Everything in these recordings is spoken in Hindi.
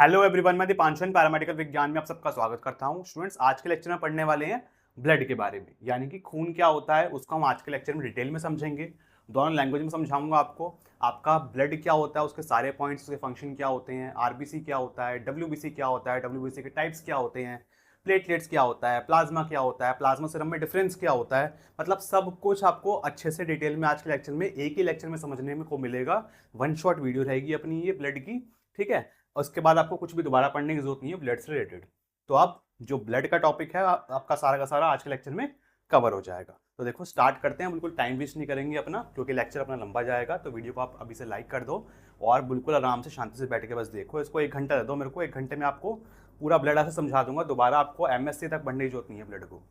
हेलो एवरीवन, मैं दीपांशन पैरामेडिकल विज्ञान में आप सबका स्वागत करता हूं। स्टूडेंट्स, आज के लेक्चर में पढ़ने वाले हैं ब्लड के बारे में, यानी कि खून क्या होता है उसको हम आज के लेक्चर में डिटेल में समझेंगे। दोनों लैंग्वेज में समझाऊंगा आपको। आपका ब्लड क्या होता है, उसके सारे पॉइंट्स, उसके फंक्शन क्या होते हैं, आरबीसी क्या होता है, डब्ल्यूबीसी क्या होता है, डब्ल्यूबीसी के टाइप्स क्या होते हैं, प्लेटलेट्स क्या होता है, प्लाज्मा क्या होता है, प्लाज्मा सीरम में डिफरेंस क्या होता है। मतलब सब कुछ आपको अच्छे से डिटेल में आज के लेक्चर में एक ही लेक्चर में समझने में को मिलेगा। वन शॉट वीडियो रहेगी अपनी ये ब्लड की, ठीक है। और उसके बाद आपको कुछ भी दोबारा पढ़ने की जरूरत नहीं है ब्लड से रिलेटेड। तो आप जो ब्लड का टॉपिक है आपका सारा का सारा आज के लेक्चर में कवर हो जाएगा। तो देखो स्टार्ट करते हैं, बिल्कुल टाइम वेस्ट नहीं करेंगे अपना, क्योंकि लेक्चर अपना लंबा जाएगा। तो वीडियो को आप अभी से लाइक कर दो और बिल्कुल आराम से शांति से बैठ के बस देखो इसको। 1 घंटा दे दो मेरे को, 1 घंटे में आपको पूरा ब्लड ऐसे समझा दूंगा। दोबारा आपको एमएससी तक पढ़ने की जरूरत नहीं है ब्लड को।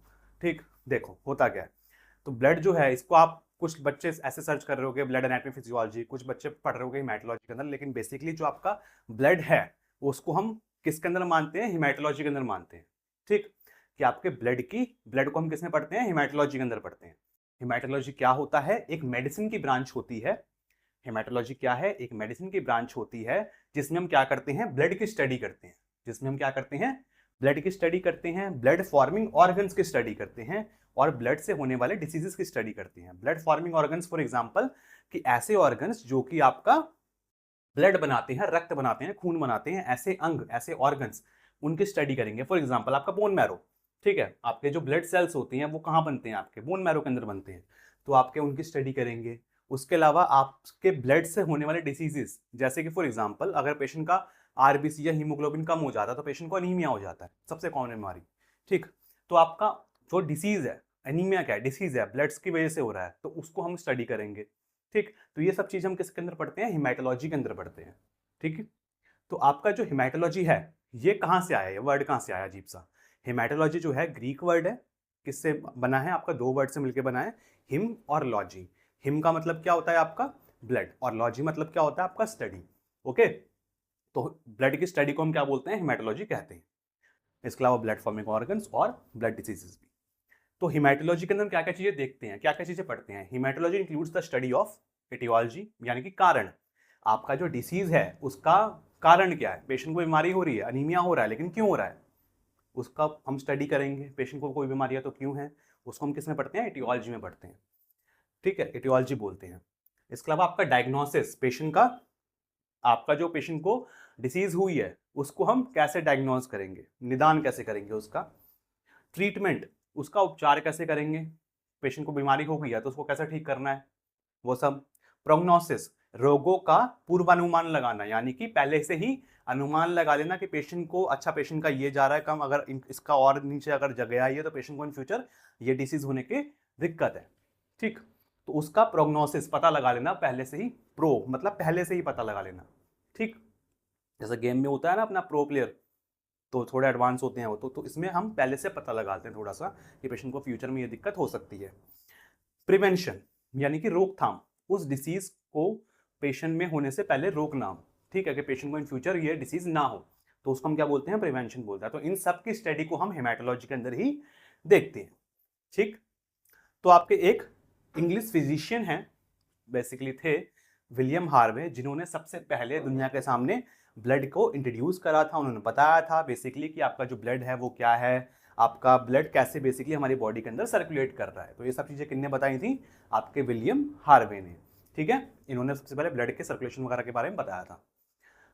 ठीक, देखो होता क्या है। तो ब्लड जो है इसको आप कुछ बच्चे ऐसे सर्च कर रहे होगे ब्लड एनाटॉमी फिजियोलॉजी, कुछ बच्चे पढ़ रहे होगे हिमेटोलॉजी के अंदर, लेकिन बेसिकली जो आपका ब्लड है उसको हम किसके अंदर मानते हैं, हिमेटोलॉजी के अंदर मानते हैं। ठीक, कि आपके ब्लड को हम किस में पढ़ते हैं, हिमेटोलॉजी के अंदर पढ़ते हैं। हिमेटोलॉजी क्या होता है, एक मेडिसिन की ब्रांच होती है। हेमाटोलॉजी क्या है, एक मेडिसिन की ब्रांच होती है जिसमें हम क्या करते हैं, ब्लड की स्टडी करते हैं। जिसमें हम क्या करते हैं, ब्लड की स्टडी करते हैं, ब्लड फॉर्मिंग ऑर्गन्स की स्टडी करते हैं और ब्लड से होने वाले डिसीजेस की स्टडी करते हैं। Blood forming organs for example, कि ऐसे ऑर्गन्स जो कि आपका ब्लड बनाते हैं, रक्त बनाते हैं, खून बनाते हैं, ऐसे अंग, ऐसे ऑर्गन्स, उनकी स्टडी करेंगे। फॉर एग्जांपल आपका बोन मैरो, ठीक है। आपके जो ब्लड सेल्स होती हैं वो कहाँ बनते हैं, आपके बोन मैरो के अंदर बनते हैं। तो आपके उनकी स्टडी करेंगे। उसके अलावा आपके ब्लड से होने वाले डिसीजेस, जैसे कि फॉर एग्जांपल अगर पेशेंट का आरबीसी या हीमोग्लोबिन कम हो जाता है तो पेशेंट को अनीमिया हो जाता है, सबसे कॉमन बीमारी। ठीक, तो आपका जो डिसीज है, एनीमिया क्या है, डिसीज है, ब्लड्स की वजह से हो रहा है, तो उसको हम स्टडी करेंगे। ठीक, तो ये सब चीज हम किसके अंदर पढ़ते हैं, हिमेटोलॉजी के अंदर पढ़ते हैं। ठीक है, तो आपका जो हिमेटोलॉजी है ये कहाँ से आया, ये वर्ड कहाँ से आया अजीब सा। हिमेटोलॉजी जो है ग्रीक वर्ड है। किससे बना है, आपका दो वर्ड से मिलकर बना है, हिम और लॉजी। हिम का मतलब क्या होता है आपका ब्लड, और लॉजी मतलब क्या होता है आपका स्टडी। ओके, तो ब्लड की स्टडी को हम क्या बोलते हैं, हिमेटोलॉजी कहते हैं। इसके अलावा ब्लड फॉर्मिंग ऑर्गन्स और ब्लड डिसीजेस भी। तो हिमेटोलॉजी के अंदर क्या क्या चीजें देखते हैं, क्या क्या चीजें पढ़ते हैं। Haematology includes the study of aetiology, यानी कि कारण। आपका जो डिसीज है उसका कारण क्या है, पेशेंट को बीमारी हो रही है, अनीमिया हो रहा है, लेकिन क्यों हो रहा है उसका हम स्टडी करेंगे। पेशेंट को कोई बीमारी है तो क्यों है, उसको हम किस में पढ़ते हैं, एटियोलॉजी में पढ़ते हैं। ठीक है, एटियोलॉजी बोलते हैं। इसके अलावा आपका डायग्नोसिस, पेशेंट का, आपका जो पेशेंट को डिसीज हुई है उसको हम कैसे डायग्नोज करेंगे, निदान कैसे करेंगे उसका। ट्रीटमेंट, उसका उपचार कैसे करेंगे, पेशेंट को बीमारी हो गई है तो उसको कैसे ठीक करना है, वो सब। प्रोग्नोसिस, रोगों का पूर्वानुमान लगाना, यानी कि पहले से ही अनुमान लगा लेना कि पेशेंट को, अच्छा पेशेंट का ये जा रहा है कम, अगर इसका और नीचे अगर गया ये तो पेशेंट को इन फ्यूचर ये डिसीज होने की दिक्कत है। ठीक, तो उसका प्रोग्नोसिस पता लगा लेना पहले से ही, प्रो मतलब पहले से ही पता लगा लेना। ठीक, जैसे गेम में होता है ना अपना प्रो प्लेयर, तो थोड़े एडवांस होते हैं वो, तो इसमें हम पहले से पता लगाते हैं थोड़ा सा कि पेशेंट को फ्यूचर में ये दिक्कत हो सकती है। प्रिवेंशन, यानी कि रोकथाम, उस डिसीज को पेशेंट में होने से पहले रोकना। ठीक है, कि पेशेंट को इन फ्यूचर ये डिसीज ना हो, तो उसको हम क्या बोलते हैं, प्रिवेंशन बोलते हैं। तो इन सब की स्टडी को हम हेमाटोलॉजी के अंदर ही देखते हैं। ठीक, तो आपके एक इंग्लिश फिजिशियन हैं, बेसिकली थे विलियम हार्वे, जिन्होंने सबसे पहले दुनिया के सामने ब्लड को इंट्रोड्यूस करा था। उन्होंने बताया था बेसिकली कि आपका जो ब्लड है वो क्या है, आपका ब्लड कैसे बेसिकली हमारी बॉडी के अंदर सर्कुलेट कर रहा है। तो ये सब चीज़ें किसने बताई थी, आपके विलियम हार्वे ने। ठीक है, इन्होंने सबसे पहले ब्लड के सर्कुलेशन वगैरह के बारे में बताया था।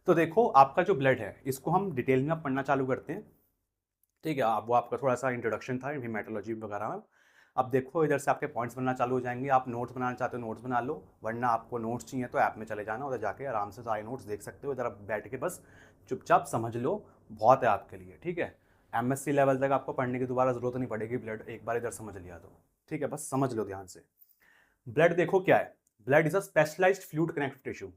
तो देखो आपका जो ब्लड है इसको हम डिटेल में पढ़ना चालू करते हैं। ठीक है, अब वो आपका थोड़ा सा इंट्रोडक्शन था हेमेटोलॉजी वगैरह में। अब देखो इधर से आपके पॉइंट्स बनना चालू हो जाएंगे। आप नोट्स बनाना चाहते हो नोट्स बना लो, वरना आपको नोट्स चाहिए तो ऐप में चले जाना, उधर जाके आराम से सारे नोट्स देख सकते हो। इधर आप बैठ के बस चुपचाप समझ लो, बहुत है आपके लिए। ठीक है, एमएससी लेवल तक आपको पढ़ने की दोबारा जरूरत नहीं पड़ेगी, ब्लड एक बार इधर समझ लिया तो। ठीक है, बस समझ लो ध्यान से। ब्लड देखो क्या है, blood is a specialised fluid connective tissue.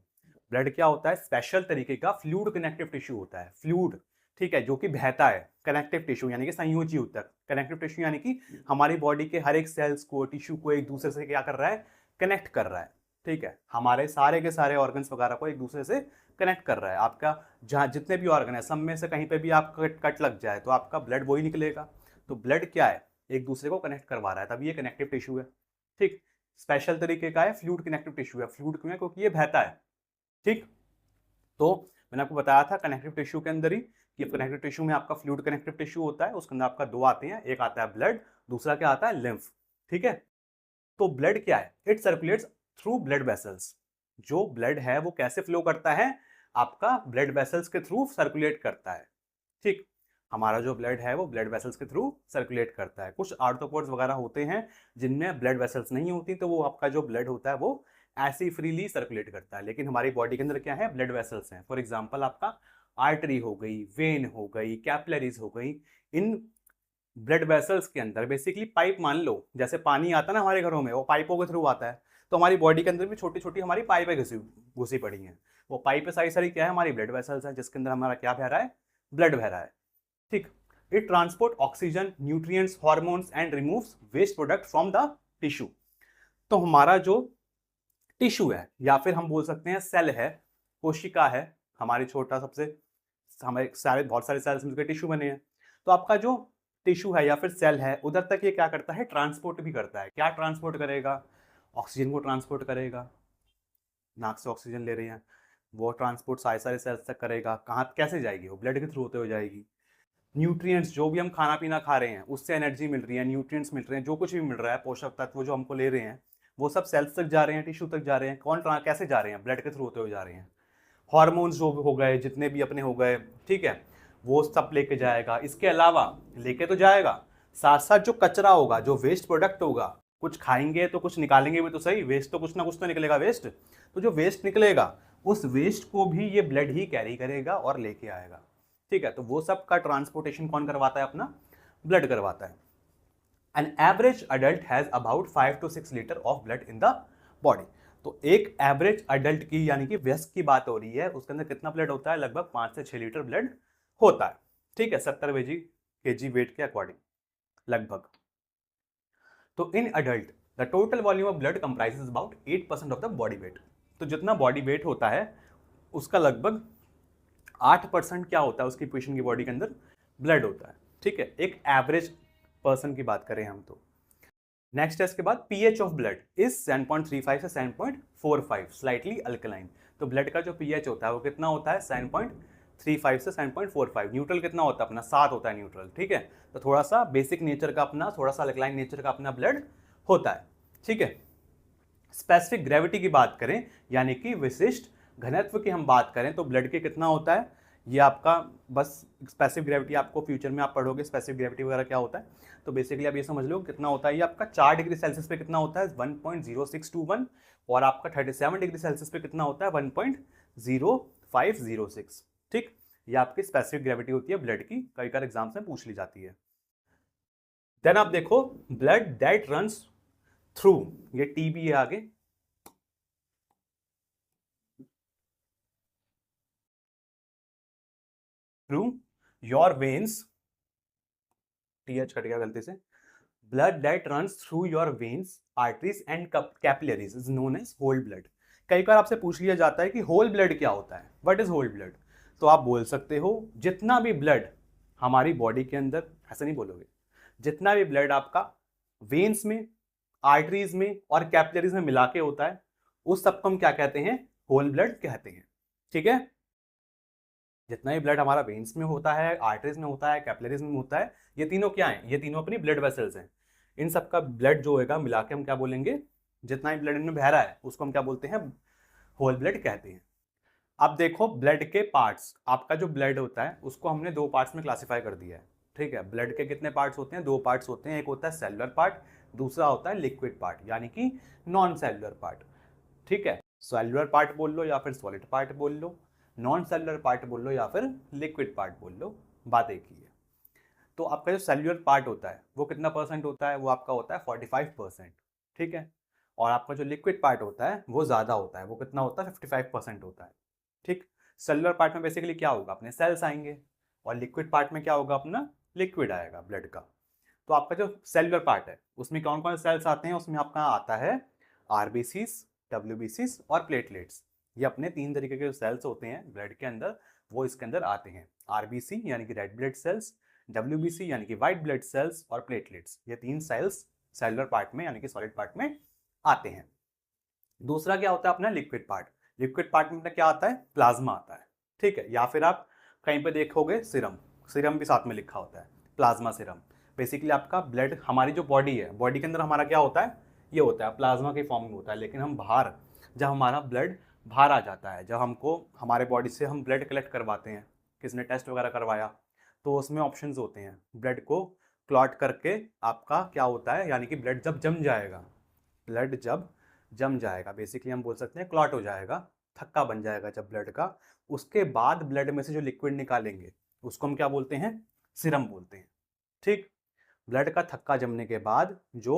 Blood क्या होता है, स्पेशल तरीके का फ्लूइड कनेक्टिव टिश्यू होता है, फ्लूइड। ठीक है, जो कि बहता है, कनेक्टिव टिश्यू यानी कि संयोजी ऊतक। कनेक्टिव टिश्यू यानी कि हमारी बॉडी के हर एक सेल्स को, टिश्यू को एक दूसरे से क्या कर रहा है, कनेक्ट कर रहा है। ठीक है, हमारे सारे के सारे ऑर्गन्स वगैरह को एक दूसरे से कनेक्ट कर रहा है। आपका जहाँ जितने भी ऑर्गन है सब में से कहीं पे भी आपका कट लग जाए तो आपका ब्लड वही निकलेगा। तो ब्लड क्या है, एक दूसरे को कनेक्ट करवा रहा है, तभी ये कनेक्टिव टिश्यू है। ठीक, स्पेशल तरीके का है, फ्लूइड कनेक्टिव टिश्यू है। फ्लूइड क्यों है, क्योंकि ये बहता है। ठीक, तो मैंने आपको बताया था कनेक्टिव टिश्यू के अंदर ही कि कनेक्टिव टिश्यू में आपका फ्लूइड कनेक्टिव टिश्यू होता है, उसके अंदर आपका दो आते हैं, एक आता है ब्लड, दूसरा क्या आता है लिम्फ। ठीक है, तो ब्लड क्या है, it circulates through blood vessels. जो ब्लड है वो कैसे फ्लो करता है, आपका ब्लड वेसल्स के थ्रू सर्कुलेट करता है। ठीक, हमारा जो ब्लड है वो ब्लड वेसल्स के थ्रू सर्कुलेट करता है। कुछ आर्थ्रोपोड्स वगैरह होते हैं जिनमें ब्लड वेसल्स नहीं होती, तो वो आपका जो ब्लड होता है वो ऐसे ही फ्रीली सर्कुलेट करता है। लेकिन हमारी बॉडी के अंदर क्या है, ब्लड वेसल्स हैं। फॉर एग्जांपल आपका आर्टरी हो गई, वेन हो गई, कैपिलरीज हो गई। इन ब्लड वेसल्स के अंदर बेसिकली पाइप, मान लो जैसे पानी आता है ना हमारे घरों में, वो पाइपों के थ्रू आता है। तो हमारी बॉडी के अंदर भी छोटी छोटी हमारी पाइपें घुसी घुसी पड़ी हैं। वो पाइपें सारी सारी क्या है, हमारी ब्लड वेसल्स है, जिसके अंदर हमारा क्या बह रहा है, ब्लड बह रहा है। ठीक, it transport oxygen, nutrients, hormones and removes waste product from the tissue. तो हमारा जो टिश्यू है, या फिर हम बोल सकते हैं सेल है, कोशिका है, हमारी छोटा सबसे, हमारे सारे बहुत सारे सेल्स मिलकर टिश्यू बने हैं। तो आपका जो टिश्यू है या फिर सेल है, उधर तक ये क्या करता है, ट्रांसपोर्ट भी करता है। क्या ट्रांसपोर्ट करेगा, ऑक्सीजन को ट्रांसपोर्ट करेगा, नाक से ऑक्सीजन ले रहे हैं, वो ट्रांसपोर्ट सारे सारे सेल्स तक करेगा। कहाँ कैसे जाएगी, वो ब्लड के थ्रू होते हुए जाएगी। न्यूट्रिएंट्स, जो भी हम खाना पीना खा रहे हैं उससे एनर्जी मिल रही है, न्यूट्रिएंट्स मिल रहे हैं, जो कुछ भी मिल रहा है, पोषक तत्व जो हमको ले रहे हैं, वो सब सेल्स तक जा रहे हैं, टिश्यू तक जा रहे हैं। कैसे जा रहे हैं, ब्लड के थ्रू होते हुए जा रहे हैं। हार्मोन्स जो हो गए, जितने भी अपने हो गए, ठीक है, वो सब लेके जाएगा। इसके अलावा लेके तो जाएगा, साथ साथ जो कचरा होगा, जो वेस्ट प्रोडक्ट होगा, कुछ खाएंगे तो कुछ निकालेंगे भी तो सही, वेस्ट तो कुछ ना कुछ तो निकलेगा वेस्ट। तो जो वेस्ट निकलेगा, उस वेस्ट को भी ये ब्लड ही कैरी करेगा और लेके आएगा। ठीक है, तो वो सब का ट्रांसपोर्टेशन कौन करवाता है, अपना ब्लड करवाता है। An average adult has about 5 to 6 litre of blood in the body. तो एक एवरेज अडल्ट की, यानी कि वयस्क की बात हो रही है, उसके अंदर कितना ब्लड होता है, लगभग 5 से 6 लीटर ब्लड होता है। ठीक है, 70 kg वेट के अकॉर्डिंग लगभग। तो in adult the total volume of blood comprises about 8% of the body weight. तो जितना बॉडी वेट होता है उसका लगभग 8% क्या होता है, उसकी पेशेंट की बॉडी के अंदर ब्लड होता है। ठीक है, एक एवरेज पर्सन की बात करें हम तो। नेक्स्ट है इसके बाद पीएच ऑफ ब्लड इज 7.35 से 7.45, स्लाइटली अल्कलाइन। तो ब्लड का जो पीएच होता है वो कितना होता है, 7.35 से 7.45। न्यूट्रल कितना होता है अपना, 7 होता है न्यूट्रल। ठीक है, तो थोड़ा सा बेसिक नेचर का अपना, थोड़ा सा अल्कलाइन नेचर का अपना ब्लड होता है। ठीक है, स्पेसिफिक ग्रेविटी की बात करें, यानी कि विशिष्ट घनत्व की हम बात करें, तो ब्लड के कितना होता है, ये आपका बस स्पेसिफिक ग्रेविटी आपको फ्यूचर में आप पढ़ोगे स्पेसिफिक ग्रेविटी वगैरह क्या होता है। तो बेसिकली आप ये समझ लो कितना होता है, ये आपका 4 डिग्री सेल्सियस पे कितना होता है, 1.0621, और आपका 37 डिग्री सेल्सियस पे कितना होता है, 1.0506। ठीक, ये आपकी स्पेसिफिक ग्रेविटी होती है ब्लड की, कई बार एग्जाम्स में पूछ ली जाती है। देन आप देखो ब्लड दैट रन्स थ्रू, ये टी भी है आगे, थ्रू योर वेन्स, टीएच कट गया गलती से, blood that runs through your veins, arteries and capillaries is known as whole blood. कई बार आपसे पूछ लिया जाता है कि होल ब्लड क्या होता है, व्हाट इज होल ब्लड। तो आप बोल सकते हो जितना भी ब्लड हमारी बॉडी के अंदर, ऐसा नहीं बोलोगे, जितना भी ब्लड आपका वेन्स में, आर्टरीज में और कैपिलरीज में मिला के होता है, उस सबको हम क्या कहते हैं, होल ब्लड कहते हैं। ठीक है, जितना भी ब्लड हमारा वेन्स में होता है, आर्टरीज में होता है, कैपिलरीज में होता है, ये तीनों क्या हैं, ये तीनों अपनी ब्लड वेसल्स हैं। इन सबका ब्लड जो होगा मिला के हम क्या बोलेंगे, जितना भी ब्लड इनमें बह रहा है उसको हम क्या बोलते हैं, होल ब्लड कहते हैं। अब देखो ब्लड के पार्ट्स, आपका जो ब्लड होता है उसको हमने दो पार्ट्स में क्लासिफाई कर दिया है। ठीक है, ब्लड के कितने पार्ट्स होते हैं, दो पार्ट्स होते हैं, एक होता है सेलुलर पार्ट, दूसरा होता है लिक्विड पार्ट, यानी कि नॉन सेलुलर पार्ट। ठीक है, सेलुलर पार्ट बोल लो या फिर सॉलिड पार्ट बोल लो, नॉन सेलुलर पार्ट बोल लो या फिर लिक्विड पार्ट बोल लो, बात एक ही है। तो आपका जो सेलुलर पार्ट होता है वो कितना परसेंट होता है, वो आपका होता है 45%। ठीक है, और आपका जो लिक्विड पार्ट होता है वो ज़्यादा होता है, वो कितना होता है, 55% होता है। ठीक, सेलुलर पार्ट में बेसिकली क्या होगा, अपने सेल्स आएंगे, और लिक्विड पार्ट में क्या होगा, अपना लिक्विड आएगा ब्लड का। तो आपका जो सेलुलर पार्ट है उसमें कौन कौन से सेल्स आते हैं, उसमें आपका आता है आरबीसीज, डब्ल्यूबीसीज और प्लेटलेट्स। ये अपने तीन तरीके के जो सेल्स होते हैं ब्लड के अंदर, वो इसके अंदर आते हैं। आरबीसी यानी कि रेड ब्लड सेल्स, डब्ल्यूबीसी यानी कि व्हाइट ब्लड सेल्स, और प्लेटलेट्स, ये तीन सेल्स सेलुलर पार्ट में यानी कि सॉलिड पार्ट में आते हैं। दूसरा क्या होता है अपना लिक्विड पार्ट। लिक्विड पार्ट में क्या आता है, प्लाज्मा आता है। ठीक है। या फिर आप कहीं पे देखोगे सीरम, सीरम भी साथ में लिखा होता है, प्लाज्मा सीरम। बेसिकली आपका ब्लड, हमारी जो बॉडी है, बॉडी के अंदर हमारा क्या होता है, ये होता है प्लाज्मा के फॉर्म में होता है। लेकिन हम बाहर, जब हमारा ब्लड बाहर आ जाता है, जब हमको हमारे बॉडी से हम ब्लड कलेक्ट करवाते हैं, किसने टेस्ट वगैरह करवाया, तो उसमें ऑप्शंस होते हैं। ब्लड को क्लॉट करके आपका क्या होता है, यानी कि ब्लड जब जम जाएगा, ब्लड जब जम जाएगा, बेसिकली हम बोल सकते हैं क्लॉट हो जाएगा, थक्का बन जाएगा जब ब्लड का, उसके बाद ब्लड में से जो लिक्विड निकालेंगे उसको हम क्या बोलते हैं, सीरम बोलते हैं। ठीक, ब्लड का थक्का जमने के बाद जो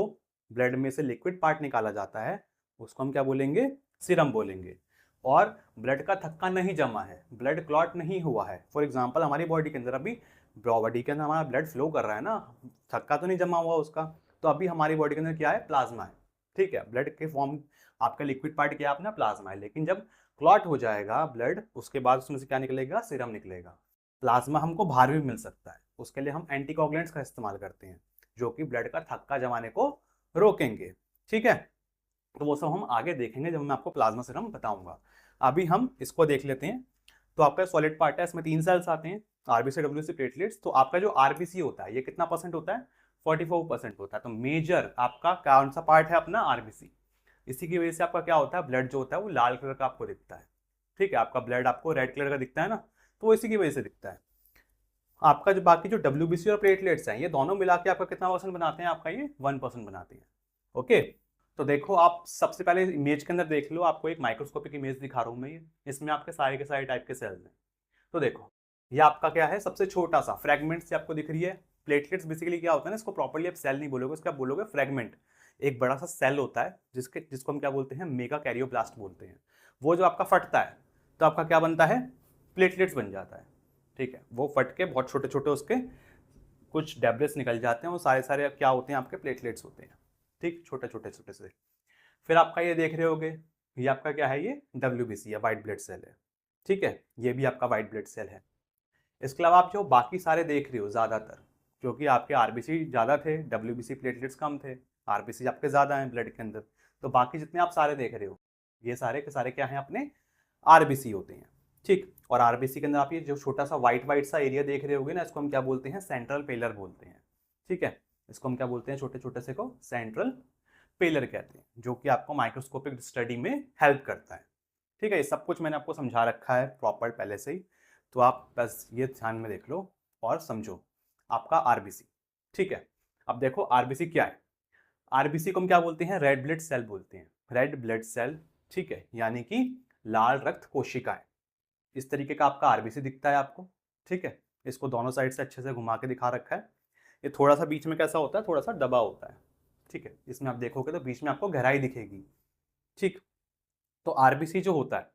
ब्लड में से लिक्विड पार्ट निकाला जाता है उसको हम क्या बोलेंगे, सीरम बोलेंगे। और ब्लड का थक्का नहीं जमा है, ब्लड क्लॉट नहीं हुआ है, फॉर एग्जांपल हमारी बॉडी के अंदर अभी, बॉडी के अंदर हमारा ब्लड फ्लो कर रहा है ना, थक्का तो नहीं जमा हुआ उसका, तो अभी हमारी बॉडी के अंदर क्या है, प्लाज्मा है। ठीक है, ब्लड के फॉर्म, आपका लिक्विड पार्ट क्या है अपना, प्लाज्मा है। लेकिन जब क्लॉट हो जाएगा ब्लड, उसके बाद उसमें से क्या निकलेगा, सीरम निकलेगा। प्लाज्मा हमको बाहर भी मिल सकता है, उसके लिए हम एंटीकोगुलेंट्स का इस्तेमाल करते हैं, जो कि ब्लड का थक्का जमाने को रोकेंगे। ठीक है, तो वो सब हम आगे देखेंगे जब मैं आपको प्लाज्मा सीरम बताऊंगा। अभी हम इसको देख लेते हैं। तो आपका सॉलिड पार्ट है, इसमें 3 सेल्स आते हैं, आरबीसी, डब्ल्यूसी, प्लेटलेट्स। तो आपका जो आरबीसी होता है ये कितना परसेंट होता है, 44% होता है। तो मेजर आपका कौन सा पार्ट है अपना, आरबीसी। इसी की वजह से आपका क्या होता है, ब्लड जो होता है वो लाल कलर का आपको दिखता है। ठीक है, आपका ब्लड आपको रेड कलर का दिखता है ना, तो वो इसी की वजह से दिखता है। आपका जो बाकी जो डब्ल्यूबीसी और प्लेटलेट्स हैं, ये दोनों मिला के आपका कितना परसेंट बनाते हैं, आपका ये 1% बनाते हैं। ओके, तो देखो आप सबसे पहले इमेज के अंदर देख लो, आपको एक माइक्रोस्कोपिक इमेज दिखा रहा हूँ मैं, ये इसमें आपके सारे के सारे टाइप के सेल्स हैं। तो देखो ये आपका क्या है, सबसे छोटा सा फ्रेगमेंट से आपको दिख रही है। प्लेटलेट्स बेसिकली क्या होता है ना, इसको प्रॉपर्ली आप सेल नहीं बोलोगे, इसका बोलोगे फ्रेगमेंट। एक बड़ा सा सेल होता है जिसको हम क्या बोलते हैं, मेगा कैरियोब्लास्ट बोलते हैं। वो जो आपका फटता है तो आपका क्या बनता है, प्लेटलेट्स बन जाता है। ठीक है, वो फट के बहुत छोटे छोटे उसके कुछ डेब्रिस निकल जाते हैं, वो सारे सारे क्या होते हैं, आपके प्लेटलेट्स होते हैं। ठीक, छोटे छोटे छोटे से। फिर आपका ये देख रहे होगे, ये आपका क्या है, ये डब्ल्यूबीसी या वाइट ब्लड सेल है। ठीक है, ये भी आपका वाइट ब्लड सेल है। इसके अलावा आप जो बाकी सारे देख रहे हो ज़्यादातर, क्योंकि आपके आरबीसी ज़्यादा थे, डब्ल्यूबीसी प्लेटलेट्स कम थे, आरबीसी आपके ज़्यादा हैं ब्लड के अंदर, तो बाकी जितने आप सारे देख रहे हो ये सारे के सारे क्या हैं, अपने आरबीसी होते हैं। ठीक, और आरबीसी के अंदर आप ये जो छोटा सा वाइट वाइट सा एरिया देख रहे होगे ना, इसको हम क्या बोलते हैं, सेंट्रल पेलर बोलते हैं। ठीक है, इसको हम क्या बोलते हैं, छोटे छोटे से को सेंट्रल पेलर कहते हैं, जो कि आपको माइक्रोस्कोपिक स्टडी में हेल्प करता है। ठीक है, ये सब कुछ मैंने आपको समझा रखा है प्रॉपर पहले से ही, तो आप बस ये ध्यान में देख लो और समझो आपका आरबीसी। ठीक है, अब देखो आरबीसी क्या है, आरबीसी को हम क्या बोलते हैं, रेड ब्लड सेल बोलते हैं, रेड ब्लड सेल। ठीक है, यानी कि लाल रक्त कोशिकाएं। इस तरीके का आपका आरबीसी दिखता है आपको। ठीक है, इसको दोनों साइड से अच्छे से घुमा के दिखा रखा है। ये थोड़ा सा बीच में कैसा होता है, थोड़ा सा दबा होता है। ठीक है, इसमें आप देखोगे तो बीच में आपको गहराई दिखेगी। ठीक, तो आरबीसी जो होता है,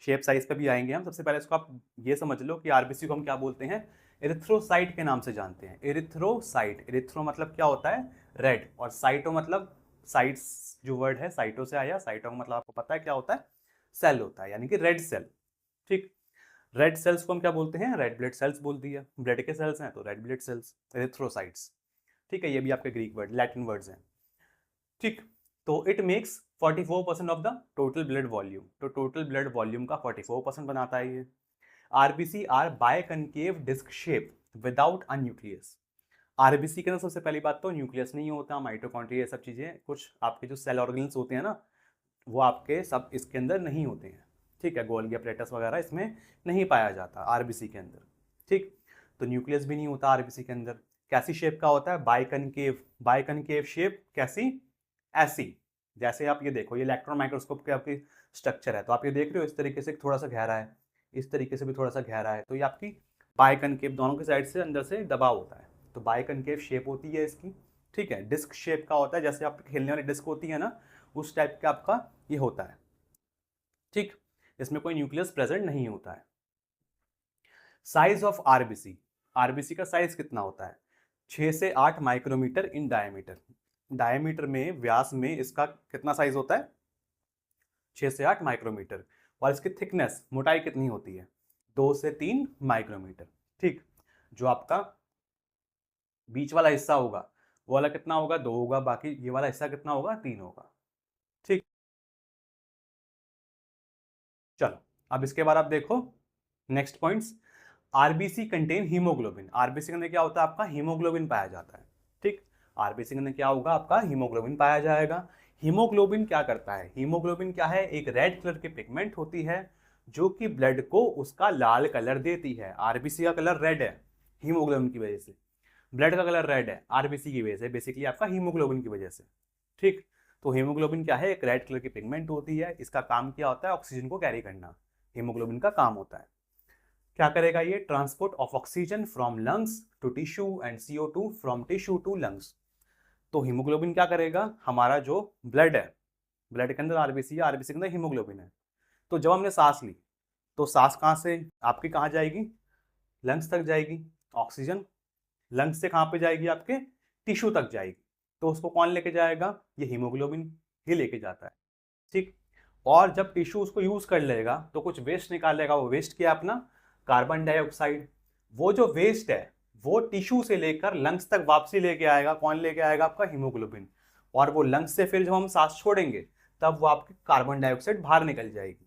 शेप साइज पे भी आएंगे हम, सबसे पहले इसको आप ये समझ लो कि आरबीसी को हम क्या बोलते हैं, एरिथ्रोसाइट के नाम से जानते हैं। एरिथ्रोसाइट, एरिथ्रो मतलब क्या होता है, रेड, और साइटो मतलब, साइट्स जो वर्ड है साइटो से आया, साइटो का मतलब आपको पता है क्या होता है, सेल होता है, यानी कि रेड सेल। ठीक, रेड सेल्स को हम क्या बोलते हैं, रेड ब्लड सेल्स बोल दिया, ब्लड के सेल्स हैं तो रेड ब्लड सेल्स, एरिथ्रोसाइट्स। ठीक है, ये भी आपके ग्रीक वर्ड, लैटिन वर्ड्स हैं। ठीक, तो it makes 44% of the total blood volume, तो टोटल ब्लड वॉल्यूम का 44% बनाता है ये। RBC are biconcave disc shape without a nucleus. RBC के अंदर सबसे पहली बात तो न्यूक्लियस नहीं होता, माइटोकॉन्ड्रिया, ये सब चीजें, कुछ आपके जो सेल ऑर्गेन्स होते हैं ना, वो आपके सब इसके अंदर नहीं होते हैं। ठीक है, गोल्गी एपरेटस वगैरह इसमें नहीं पाया जाता आरबीसी के अंदर। ठीक, तो न्यूक्लियस भी नहीं होता आरबीसी के अंदर। कैसी शेप का होता है, बायकनकेव, बायकनकेव शेप कैसी, ऐसी। जैसे आप ये देखो, ये इलेक्ट्रॉन माइक्रोस्कोप के आपकी स्ट्रक्चर है, तो आप ये देख रहे हो इस तरीके से थोड़ा सा गहरा है, इस तरीके से भी थोड़ा सा गहरा है, तो ये आपकी बायकनकेव, दोनों के साइड से अंदर से दबाव होता है, तो बायकनकेव शेप होती है इसकी। ठीक है, डिस्क शेप का होता है, जैसे आप खेलने वाली डिस्क होती है ना, उस टाइप का आपका ये होता है। ठीक, इसमें कोई न्यूक्लियस प्रेजेंट नहीं होता है। साइज ऑफ आरबीसी, आरबीसी का साइज कितना होता है, 6 से 8 माइक्रोमीटर इन डायमीटर। डायमीटर में, व्यास में इसका कितना साइज होता है, 6 से 8 माइक्रोमीटर। और इसकी थिकनेस, मोटाई कितनी होती है, 2 से 3 माइक्रोमीटर। ठीक, जो आपका बीच वाला हिस्सा होगा वो वाला कितना होगा, 2 होगा, बाकी ये वाला हिस्सा कितना होगा, 3 होगा। ठीक, चलो अब इसके बाद आप देखो, next points, RBC contain haemoglobin. RBC के अंदर क्या होता है आपका, हीमोग्लोबिन पाया जाता है। ठीक, आरबीसी के अंदर क्या होगा आपका, हीमोग्लोबिन पाया जाएगा। हीमोग्लोबिन क्या करता है, हीमोग्लोबिन क्या है, एक रेड कलर की पिगमेंट होती है जो कि ब्लड को उसका लाल कलर देती है। आरबीसी का कलर रेड है हीमोग्लोबिन की वजह से, ब्लड का कलर रेड है आरबीसी की वजह से, बेसिकली आपका हीमोग्लोबिन की वजह से। ठीक, तो हीमोग्लोबिन क्या है, एक रेड कलर की पिगमेंट होती है। इसका काम क्या होता है, ऑक्सीजन को कैरी करना, हीमोग्लोबिन का काम होता है। क्या करेगा ये, transport of oxygen from lungs to tissue and CO2 from tissue to lungs. तो हीमोग्लोबिन क्या करेगा, हमारा जो ब्लड है, ब्लड के अंदर आरबीसी है, आरबीसी के अंदर हीमोग्लोबिन है। तो जब हमने सांस ली तो सांस कहाँ से आपकी कहाँ जाएगी, लंग्स तक जाएगी। ऑक्सीजन लंग्स से कहाँ पे जाएगी, आपके टिश्यू तक जाएगी। तो उसको कौन लेके जाएगा, ये हीमोग्लोबिन ही लेके जाता है। ठीक, और जब टिश्यू उसको यूज कर लेगा तो कुछ वेस्ट निकालेगा। वो वेस्ट क्या, अपना कार्बन डाइऑक्साइड। वो जो वेस्ट है वो टिश्यू से लेकर लंग्स तक वापसी लेके आएगा। कौन लेके आएगा, आपका हीमोग्लोबिन। और वो लंग्स से फिर जब हम सांस छोड़ेंगे तब वो आपकी कार्बन डाइऑक्साइड बाहर निकल जाएगी।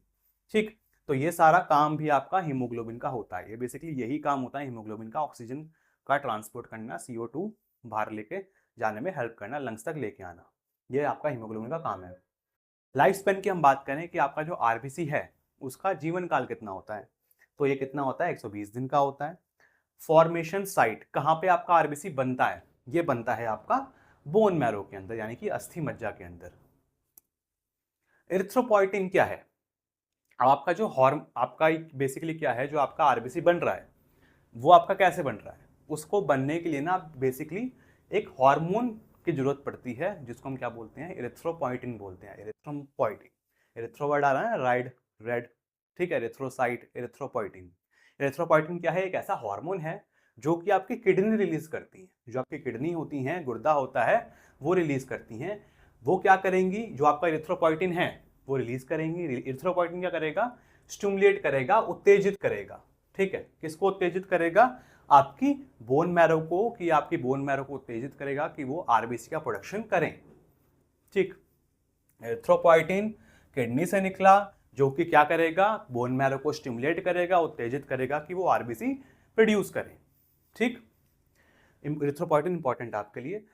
ठीक, तो ये सारा काम भी आपका हीमोग्लोबिन का होता है। ये बेसिकली यही काम होता है हीमोग्लोबिन का, ऑक्सीजन का ट्रांसपोर्ट करना, CO2 बाहर लेके जाने में हेल्प करना, लंग्स तक लेके आना। ये आपका हीमोग्लोबिन का काम है। लाइफ स्पेन की हम बात करें कि आपका जो आरबीसी है उसका जीवन काल कितना होता है, तो ये कितना होता है, 120 दिन का होता है। फॉर्मेशन साइट कहाँ पे आपका आरबीसी बनता है, ये बनता है आपका बोन मैरो के अंदर, यानी कि अस्थि मज्जा के अंदर। एरिथ्रोपॉइटिन क्या है, अब आपका जो हॉर्म आपका बेसिकली क्या है, जो आपका आरबीसी बन रहा है वो आपका कैसे बन रहा है, उसको बनने के लिए ना बेसिकली एक हार्मोन की जरूरत पड़ती है जिसको हम क्या बोलते हैं, एरिथ्रोपॉइटिन बोलते हैं। एरिथ्रोपॉइटिन, एरिथ्रो वर्ड आ रहा है राइड रेड, ठीक है, एरिथ्रोसाइट, एरिथ्रोपॉइटिन। एरिथ्रोपॉइटिन क्या है, एक ऐसा हार्मोन है जो कि आपकी किडनी रिलीज करती है, जो आपकी किडनी होती हैं, गुर्दा होता है, वो रिलीज करती हैं। वो क्या करेंगी, जो आपका एरिथ्रोपॉइटिन है वो रिलीज करेंगी। एरिथ्रोपॉइटिन क्या करेगा, स्टिमुलेट करेगा, उत्तेजित करेगा। ठीक है, किसको उत्तेजित करेगा, आपकी बोन मैरो को, कि आपकी बोन मैरो को उत्तेजित करेगा कि वो आरबीसी का प्रोडक्शन करें। ठीक, एरिथ्रोपॉइटिन किडनी से निकला जो कि क्या करेगा, बोन मैरो को स्टिमुलेट करेगा, उत्तेजित करेगा कि वो आरबीसी प्रोड्यूस करें। ठीक, एरिथ्रोपॉइटिन इंपॉर्टेंट आपके लिए।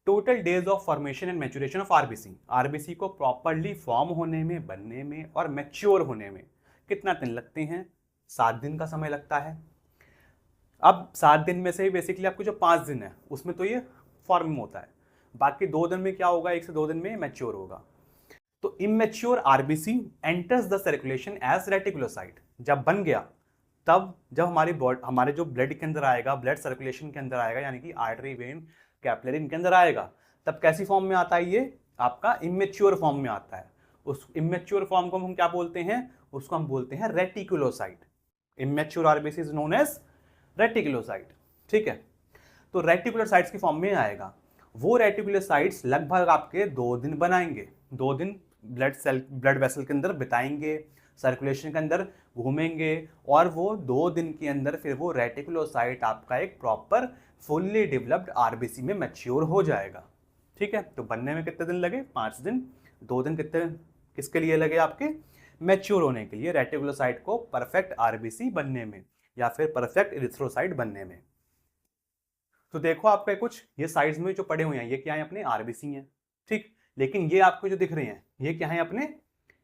Total days of formation and maturation of RBC, RBC को प्रॉपरली फॉर्म होने में, बनने में और मैच्योर होने में कितना दिन लगते हैं, 7 दिन का समय लगता है। अब 7 दिन में से बेसिकली आपको जो 5 दिन है उसमें तो ये फॉर्मिंग होता है, बाकी 2 दिन में क्या होगा, 1 से 2 दिन में मैच्योर होगा। तो immature RBC enters the circulation as reticulocyte, जब बन गया तब जब हमारे जो ब्लड के अंदर आएगा, ब्लड सर्कुलेशन के अंदर आएगा, यानी कि आर्टरी, वेन, कैपिलरी इनके अंदर आएगा, तब कैसी फॉर्म में आता है, ये आपका इमेच्योर फॉर्म में आता है। उस इमेच्योर फॉर्म को हम क्या बोलते हैं, उसको हम बोलते हैं reticulocyte. Immature RBC is known as reticulocyte. ठीक है, तो रेटिकुलोसाइट्स की फॉर्म में आएगा। वो रेटिकुलोसाइट्स लगभग आपके 2 दिन बनाएंगे, 2 दिन ब्लड वेसल के अंदर बिताएंगे, सर्कुलेशन के अंदर घूमेंगे, और वो 2 दिन के अंदर फिर वो रेटिकुलोसाइट आपका एक प्रॉपर फुल्ली डेवलप्ड आरबीसी में मैच्योर हो जाएगा। ठीक है, तो बनने में कितने दिन लगे, 5 दिन। 2 दिन कितने किसके लिए लगे, आपके मैच्योर होने के लिए, रेटिकुलोसाइट को परफेक्ट आरबीसी बनने में या फिर परफेक्ट एरिथ्रोसाइट बनने में। तो देखो आपके कुछ ये साइड्स में जो पड़े हुए हैं ये क्या है, अपने आरबीसी हैं। ठीक, लेकिन ये आपको जो दिख रहे हैं ये क्या है, अपने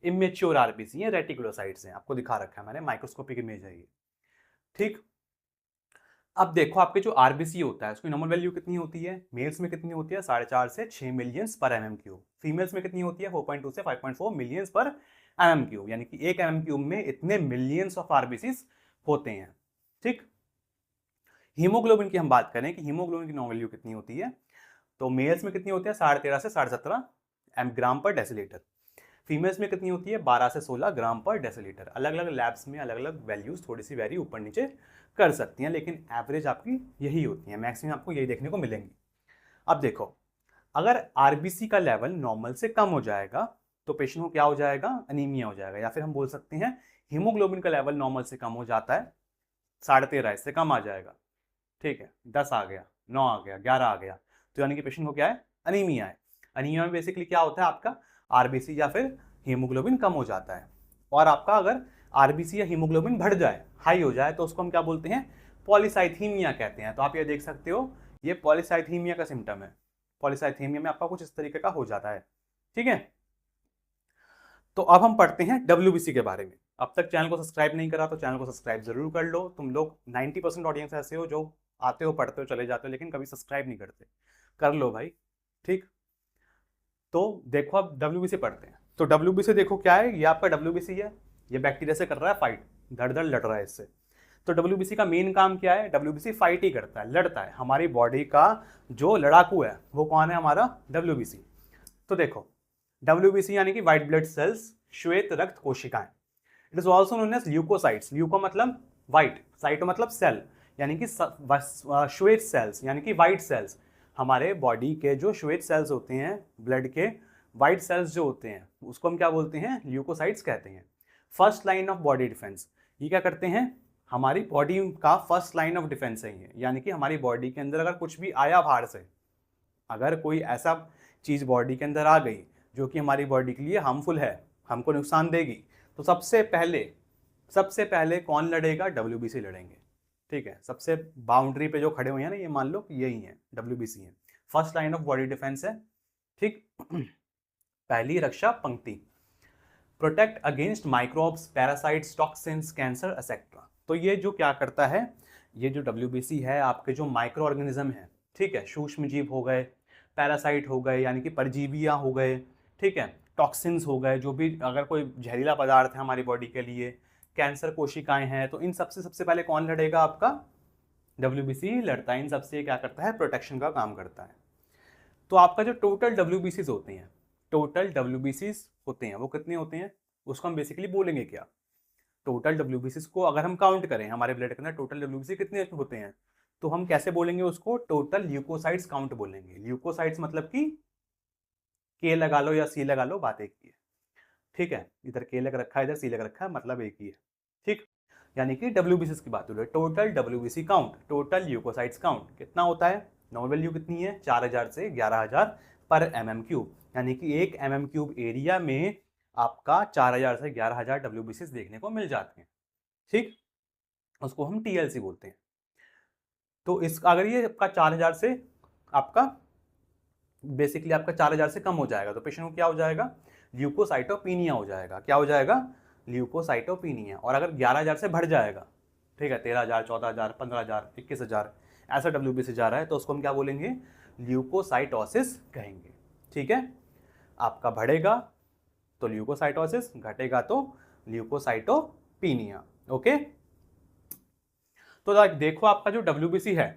इमेच्योर आरबीसी हैं, रेटिकुलोसाइट्स हैं, आपको दिखा रखा है मैंने, माइक्रोस्कोपिक इमेज है ये। ठीक, अब देखो आपके जो आरबीसी होता है उसकी नॉर्मल वैल्यू कितनी होती है, मेल्स में कितनी होती है, 4.5 से 6 मिलियंस पर mm3। फीमेल्स में कितनी होती है, 4.2 से 5.4 मिलियंस पर mm3, यानी कि 1 mm3 में इतने मिलियंस ऑफ आरबीसीज होते हैं। ठीक, हीमोग्लोबिन की हम बात करें कि हीमोग्लोबिन की नॉर्मल वैल्यू कितनी होती है, तो मेल्स में कितनी होती है, 13.5 से 17.5 ग्राम पर डेसीलीटर। फीमेल्स में कितनी होती है, 12 से 16 ग्राम पर डेसीलीटर। अलग अलग लैब्स में अलग अलग वैल्यूज थोड़ी सी वेरी ऊपर नीचे कर सकती हैं, लेकिन एवरेज आपकी यही होती है, मैक्सिमम आपको यही देखने को मिलेंगी। अब देखो, अगर आरबीसी का लेवल नॉर्मल से कम हो जाएगा तो पेशेंट को क्या हो जाएगा, अनीमिया हो जाएगा, या फिर हम बोल सकते हैं हीमोग्लोबिन का लेवल नॉर्मल से कम हो जाता है, 13.5 इससे कम आ जाएगा। ठीक है, 10 आ गया, 9 आ गया, 11 आ गया, तो यानी कि पेशेंट को क्या है, अनीमिया है। अनीमिया में बेसिकली क्या होता है, आपका आरबीसी या फिर हीमोग्लोबिन कम हो जाता है। और आपका अगर आरबीसी या हीमोग्लोबिन बढ़ जाए, हाई हो जाए, तो उसको हम क्या बोलते हैं, पॉलीसाइथीमिया कहते हैं। तो आप ये देख सकते हो, ये पॉलीसाइथीमिया का सिम्टम है। पॉलीसाइथीमिया में आपका कुछ इस तरीके का हो जाता है। ठीक है, तो अब हम पढ़ते हैं डब्ल्यूबीसी के बारे में। अब तक चैनल को सब्सक्राइब नहीं करा तो चैनल को सब्सक्राइब जरूर कर लो। तुम लोग 90% ऑडियंस ऐसे हो जो आते हो, पढ़ते हो, चले जाते हो, लेकिन कभी सब्सक्राइब नहीं करते। कर लो भाई। ठीक, तो देखो अब डब्ल्यूबीसी पढ़ते हैं। तो डब्ल्यूबीसी देखो क्या है, ये आपका डब्ल्यूबीसी है, ये बैक्टीरिया से कर रहा है फाइट, धड़ धड़ लड़ रहा है इससे। तो डब्ल्यूबीसी का मेन काम क्या है, डब्ल्यूबीसी फाइट ही करता है, लड़ता है। हमारी बॉडी का जो लड़ाकू है वो कौन है, हमारा डब्ल्यूबीसी। तो देखो डब्ल्यूबीसी यानी कि व्हाइट ब्लड सेल्स, श्वेत रक्त कोशिकाएं। It is also known as leucocytes. Leuco मतलब व्हाइट, साइटो मतलब सेल, यानी कि श्वेत सेल्स यानी कि व्हाइट सेल्स। हमारे बॉडी के जो श्वेत सेल्स होते हैं, ब्लड के व्हाइट सेल्स जो होते हैं, उसको हम क्या बोलते हैं, ल्यूकोसाइट्स कहते हैं। First line of body defence, ये क्या करते हैं, हमारी बॉडी का फर्स्ट लाइन ऑफ डिफेंस है ये। यानी कि हमारी बॉडी के अंदर अगर कुछ भी आया बाहर से, अगर कोई ऐसा चीज बॉडी के अंदर आ गई जो कि हमारी बॉडी के लिए हार्मफुल है, हमको नुकसान देगी, तो सबसे पहले कौन लड़ेगा, डब्ल्यूबीसी लड़ेंगे। ठीक है, सबसे बाउंड्री पे जो खड़े हुए हैं ना, ये मान लो यही है, डब्ल्यूबीसी है, first line of body defence है। ठीक पहली रक्षा पंक्ति, protect against microbes, parasites, toxins, cancer etcetera. तो ये जो क्या करता है, ये जो डब्ल्यूबीसी है, आपके जो माइक्रो ऑर्गेनिज्म है, ठीक है, सूक्ष्म जीव हो गए, पैरासाइट हो गए यानी कि परजीवियां हो गए, ठीक है, टॉक्सिन्स हो गए, जो भी अगर कोई जहरीला पदार्थ है हमारी बॉडी के लिए, कैंसर कोशिकाएं हैं, तो इन सबसे पहले कौन लड़ेगा, आपका डब्ल्यूबीसी लड़ता है। इन सबसे क्या करता है, प्रोटेक्शन का काम करता है। तो आपका जो टोटल डब्ल्यूबीसीज होते हैं, टोटल डब्ल्यूबीसीज होते हैं वो कितने होते हैं, उसको हम बेसिकली बोलेंगे क्या, टोटल डब्ल्यूबीसीज को अगर हम काउंट करें, हमारे ब्लड के अंदर टोटल डब्ल्यूबीसी कितने होते हैं, तो हम कैसे बोलेंगे उसको, टोटल ल्यूकोसाइट्स काउंट बोलेंगे। ल्यूकोसाइट्स मतलब कि के लगा लो या सी लगा लो, बात एक ही है। ठीक है, इधर के लग रखा है, इधर सी लग रखा है, मतलब एक ही है। ठीक, यानी कि डब्ल्यूबीसीज की बात हो रही है, total WBC count, total leucocytes count कितना होता है, नॉर्मल वैल्यू कितनी है, 4000 से 11000 पर mm3, यानी कि 1 mm3 एरिया में आपका 4000 से 11000 डब्ल्यूबीसीज देखने को मिल जाते हैं। ठीक, उसको हम टीएलसी बोलते हैं। तो इस अगर ये आपका 4000 से आपका बेसिकली आपका 4000 से कम हो जाएगा, तो पेशेंट को क्या हो जाएगा, ल्यूकोसाइटोपिनिया हो जाएगा। क्या हो जाएगा, ल्यूकोसाइटोपिनिया। और अगर 11000 से बढ़ जाएगा, ठीक है, 13000, 14000, 15000, 21000 ऐसा डब्ल्यूबीसी जा रहा है, तो उसको हम क्या बोलेंगे, ल्यूकोसाइटोसिस कहेंगे। ठीक है, आपका बढ़ेगा तो ल्यूकोसाइटोसिस, घटेगा तो ल्यूकोसाइटोपिनिया। ओके, तो देखो आपका जो डब्ल्यूबीसी है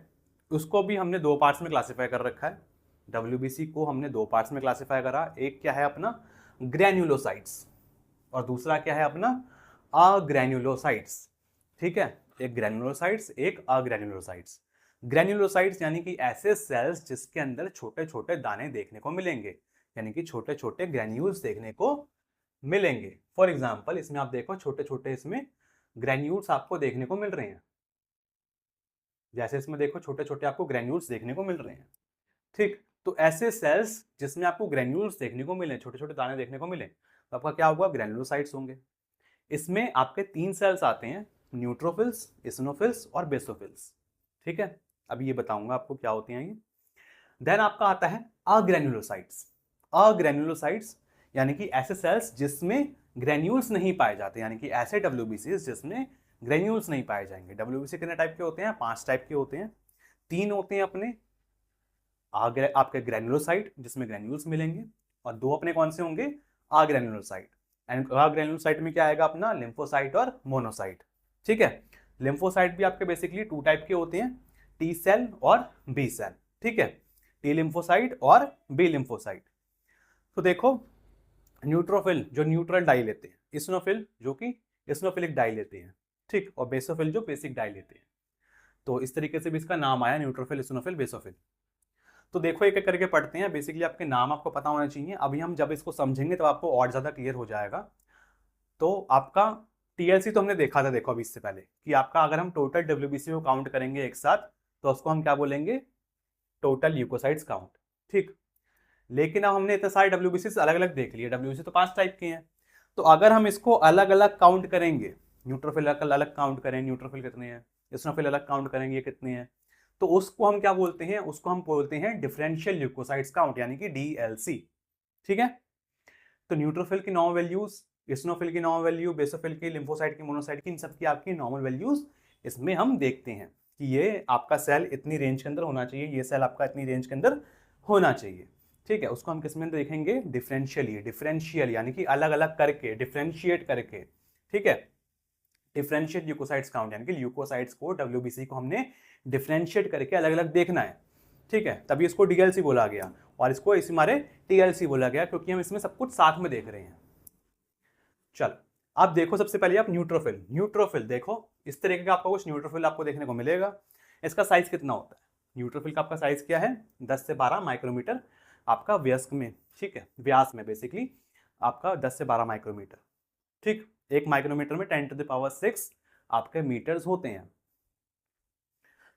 उसको भी हमने दो पार्ट्स में क्लासिफाई कर रखा है। डब्ल्यूबीसी को हमने दो पार्ट्स में क्लासिफाई करा, एक क्या है अपना ग्रैन्युलोसाइट्स और दूसरा क्या है अपना अग्रैन्युलोसाइट्स। ठीक है, एक ग्रैन्युलोसाइट्स, एक अग्रैन्युलोसाइट्स। ग्रैन्युलोसाइट्स यानी कि ऐसे सेल्स जिसके अंदर छोटे छोटे दाने देखने को मिलेंगे, यानी कि छोटे छोटे ग्रैन्यूल्स देखने को मिलेंगे। फॉर एग्जाम्पल इसमें आप देखो छोटे छोटे इसमें ग्रैन्यूल्स आपको देखने को मिल रहे हैं, जैसे इसमें देखो छोटे छोटे आपको ग्रैन्यूल्स देखने को मिल रहे हैं। ठीक, तो ऐसे सेल्स जिसमें आपको ग्रैन्यूल्स देखने को मिले, छोटे छोटे दाने देखने को मिले, तो आपका क्या होगा, ग्रैन्युलोसाइट्स होंगे। इसमें आपके 3 सेल्स आते हैं, न्यूट्रोफिल्स, इसिनोफिल्स और बेसोफिल्स। ठीक है, अभी ये बताऊंगा आपको क्या होते हैं ये। देन आपका आता है अग्रैन्युलोसाइट्स। अग्रैन्युलोसाइट्स यानी कि ऐसे सेल्स जिसमें ग्रैन्यूल्स नहीं पाए जाते, यानी कि ऐसे डब्ल्यूबीसीज जिसमें ग्रैन्यूल्स नहीं पाए जाएंगे। डब्ल्यूबीसी कितने टाइप के होते हैं, 5 टाइप के होते हैं। 3 होते हैं अपने आपके ग्रैन्युलोसाइट जिसमें ग्रैन्यूल्स मिलेंगे, और 2 अपने कौन से होंगे, अग्रैन्युलोसाइट। एंड अग्रैन्युलोसाइट में क्या आएगा अपना, लिम्फोसाइट और मोनोसाइट। ठीक है, लिम्फोसाइट भी आपके बेसिकली 2 टाइप के होते हैं, टी सेल और बी सेल। ठीक है, टी लिम्फोसाइट और बी लिम्फोसाइट। तो देखो न्यूट्रोफिल जो न्यूट्रल डाई लेते हैं, इसिनोफिल जो कि इसिनोफिलिक डाई लेते हैं, ठीक, और बेसोफिल जो बेसिक डाई लेते हैं। तो इस तरीके से भी इसका नाम आया, न्यूट्रोफिल, इसिनोफिल, बेसोफिल। तो देखो एक एक करके पढ़ते हैं। बेसिकली आपके नाम आपको पता होना चाहिए, अभी हम जब इसको समझेंगे तो आपको और ज़्यादा क्लियर हो जाएगा। तो आपका टीएलसी तो हमने देखा था, देखो अभी इससे पहले कि आपका अगर हम टोटल डब्ल्यूबीसी को काउंट करेंगे एक साथ, तो उसको हम क्या बोलेंगे, टोटल ल्यूकोसाइट्स काउंट। ठीक, लेकिन अब हमने इतने सारे डब्ल्यूबीसी अलग अलग देख लिए, डब्ल्यूबीसी तो 5 टाइप के हैं, तो अगर हम इसको अलग अलग काउंट करेंगे न्यूट्रोफिल अलग अलग काउंट करें, न्यूट्रोफिल कितने हैं, इसिनोफिल अलग काउंट करेंगे ये कितने हैं, तो उसको हम क्या बोलते हैं, उसको हम बोलते हैं डिफरेंशियल ल्यूकोसाइट्स काउंट यानी कि डीएलसी। ठीक है, तो न्यूट्रोफिल की नॉर्मल वैल्यूज, इसिनोफिल की नॉर्मल वैल्यू, बेसोफिल की, लिम्फोसाइट की, मोनोसाइट की, इन सब की आपकी नॉर्मल वैल्यूज इसमें हम देखते हैं कि ये आपका सेल इतनी रेंज के अंदर होना चाहिए, ये सेल आपका इतनी रेंज के अंदर होना चाहिए। ठीक है, उसको हम किस में देखेंगे, डिफरेंशियली, डिफरेंशियल यानी कि अलग अलग करके, डिफरेंशिएट करके। ठीक है, डिफरेंशिएट ल्यूकोसाइट्स काउंट यानी कि ल्यूकोसाइट्स को, डब्ल्यूबीसी को हमने डिफरेंशिएट करके अलग अलग देखना है। ठीक है, तभी इसको डीएलसी बोला गया और इसको इसी मारे टीएलसी बोला गया क्योंकि हम इसमें सब कुछ साथ में देख रहे हैं। चल अब देखो, सबसे पहले आप न्यूट्रोफिल, न्यूट्रोफिल देखो, इस तरीके का आपको कुछ न्यूट्रोफिल आपको देखने को मिलेगा। इसका साइज कितना होता है, न्यूट्रोफिल का आपका साइज क्या है, 10 से 12 माइक्रोमीटर आपका व्यस्क में। ठीक है, व्यास में बेसिकली आपका 10 से 12 माइक्रोमीटर। ठीक, एक माइक्रोमीटर में 10⁶ आपके मीटर्स होते हैं।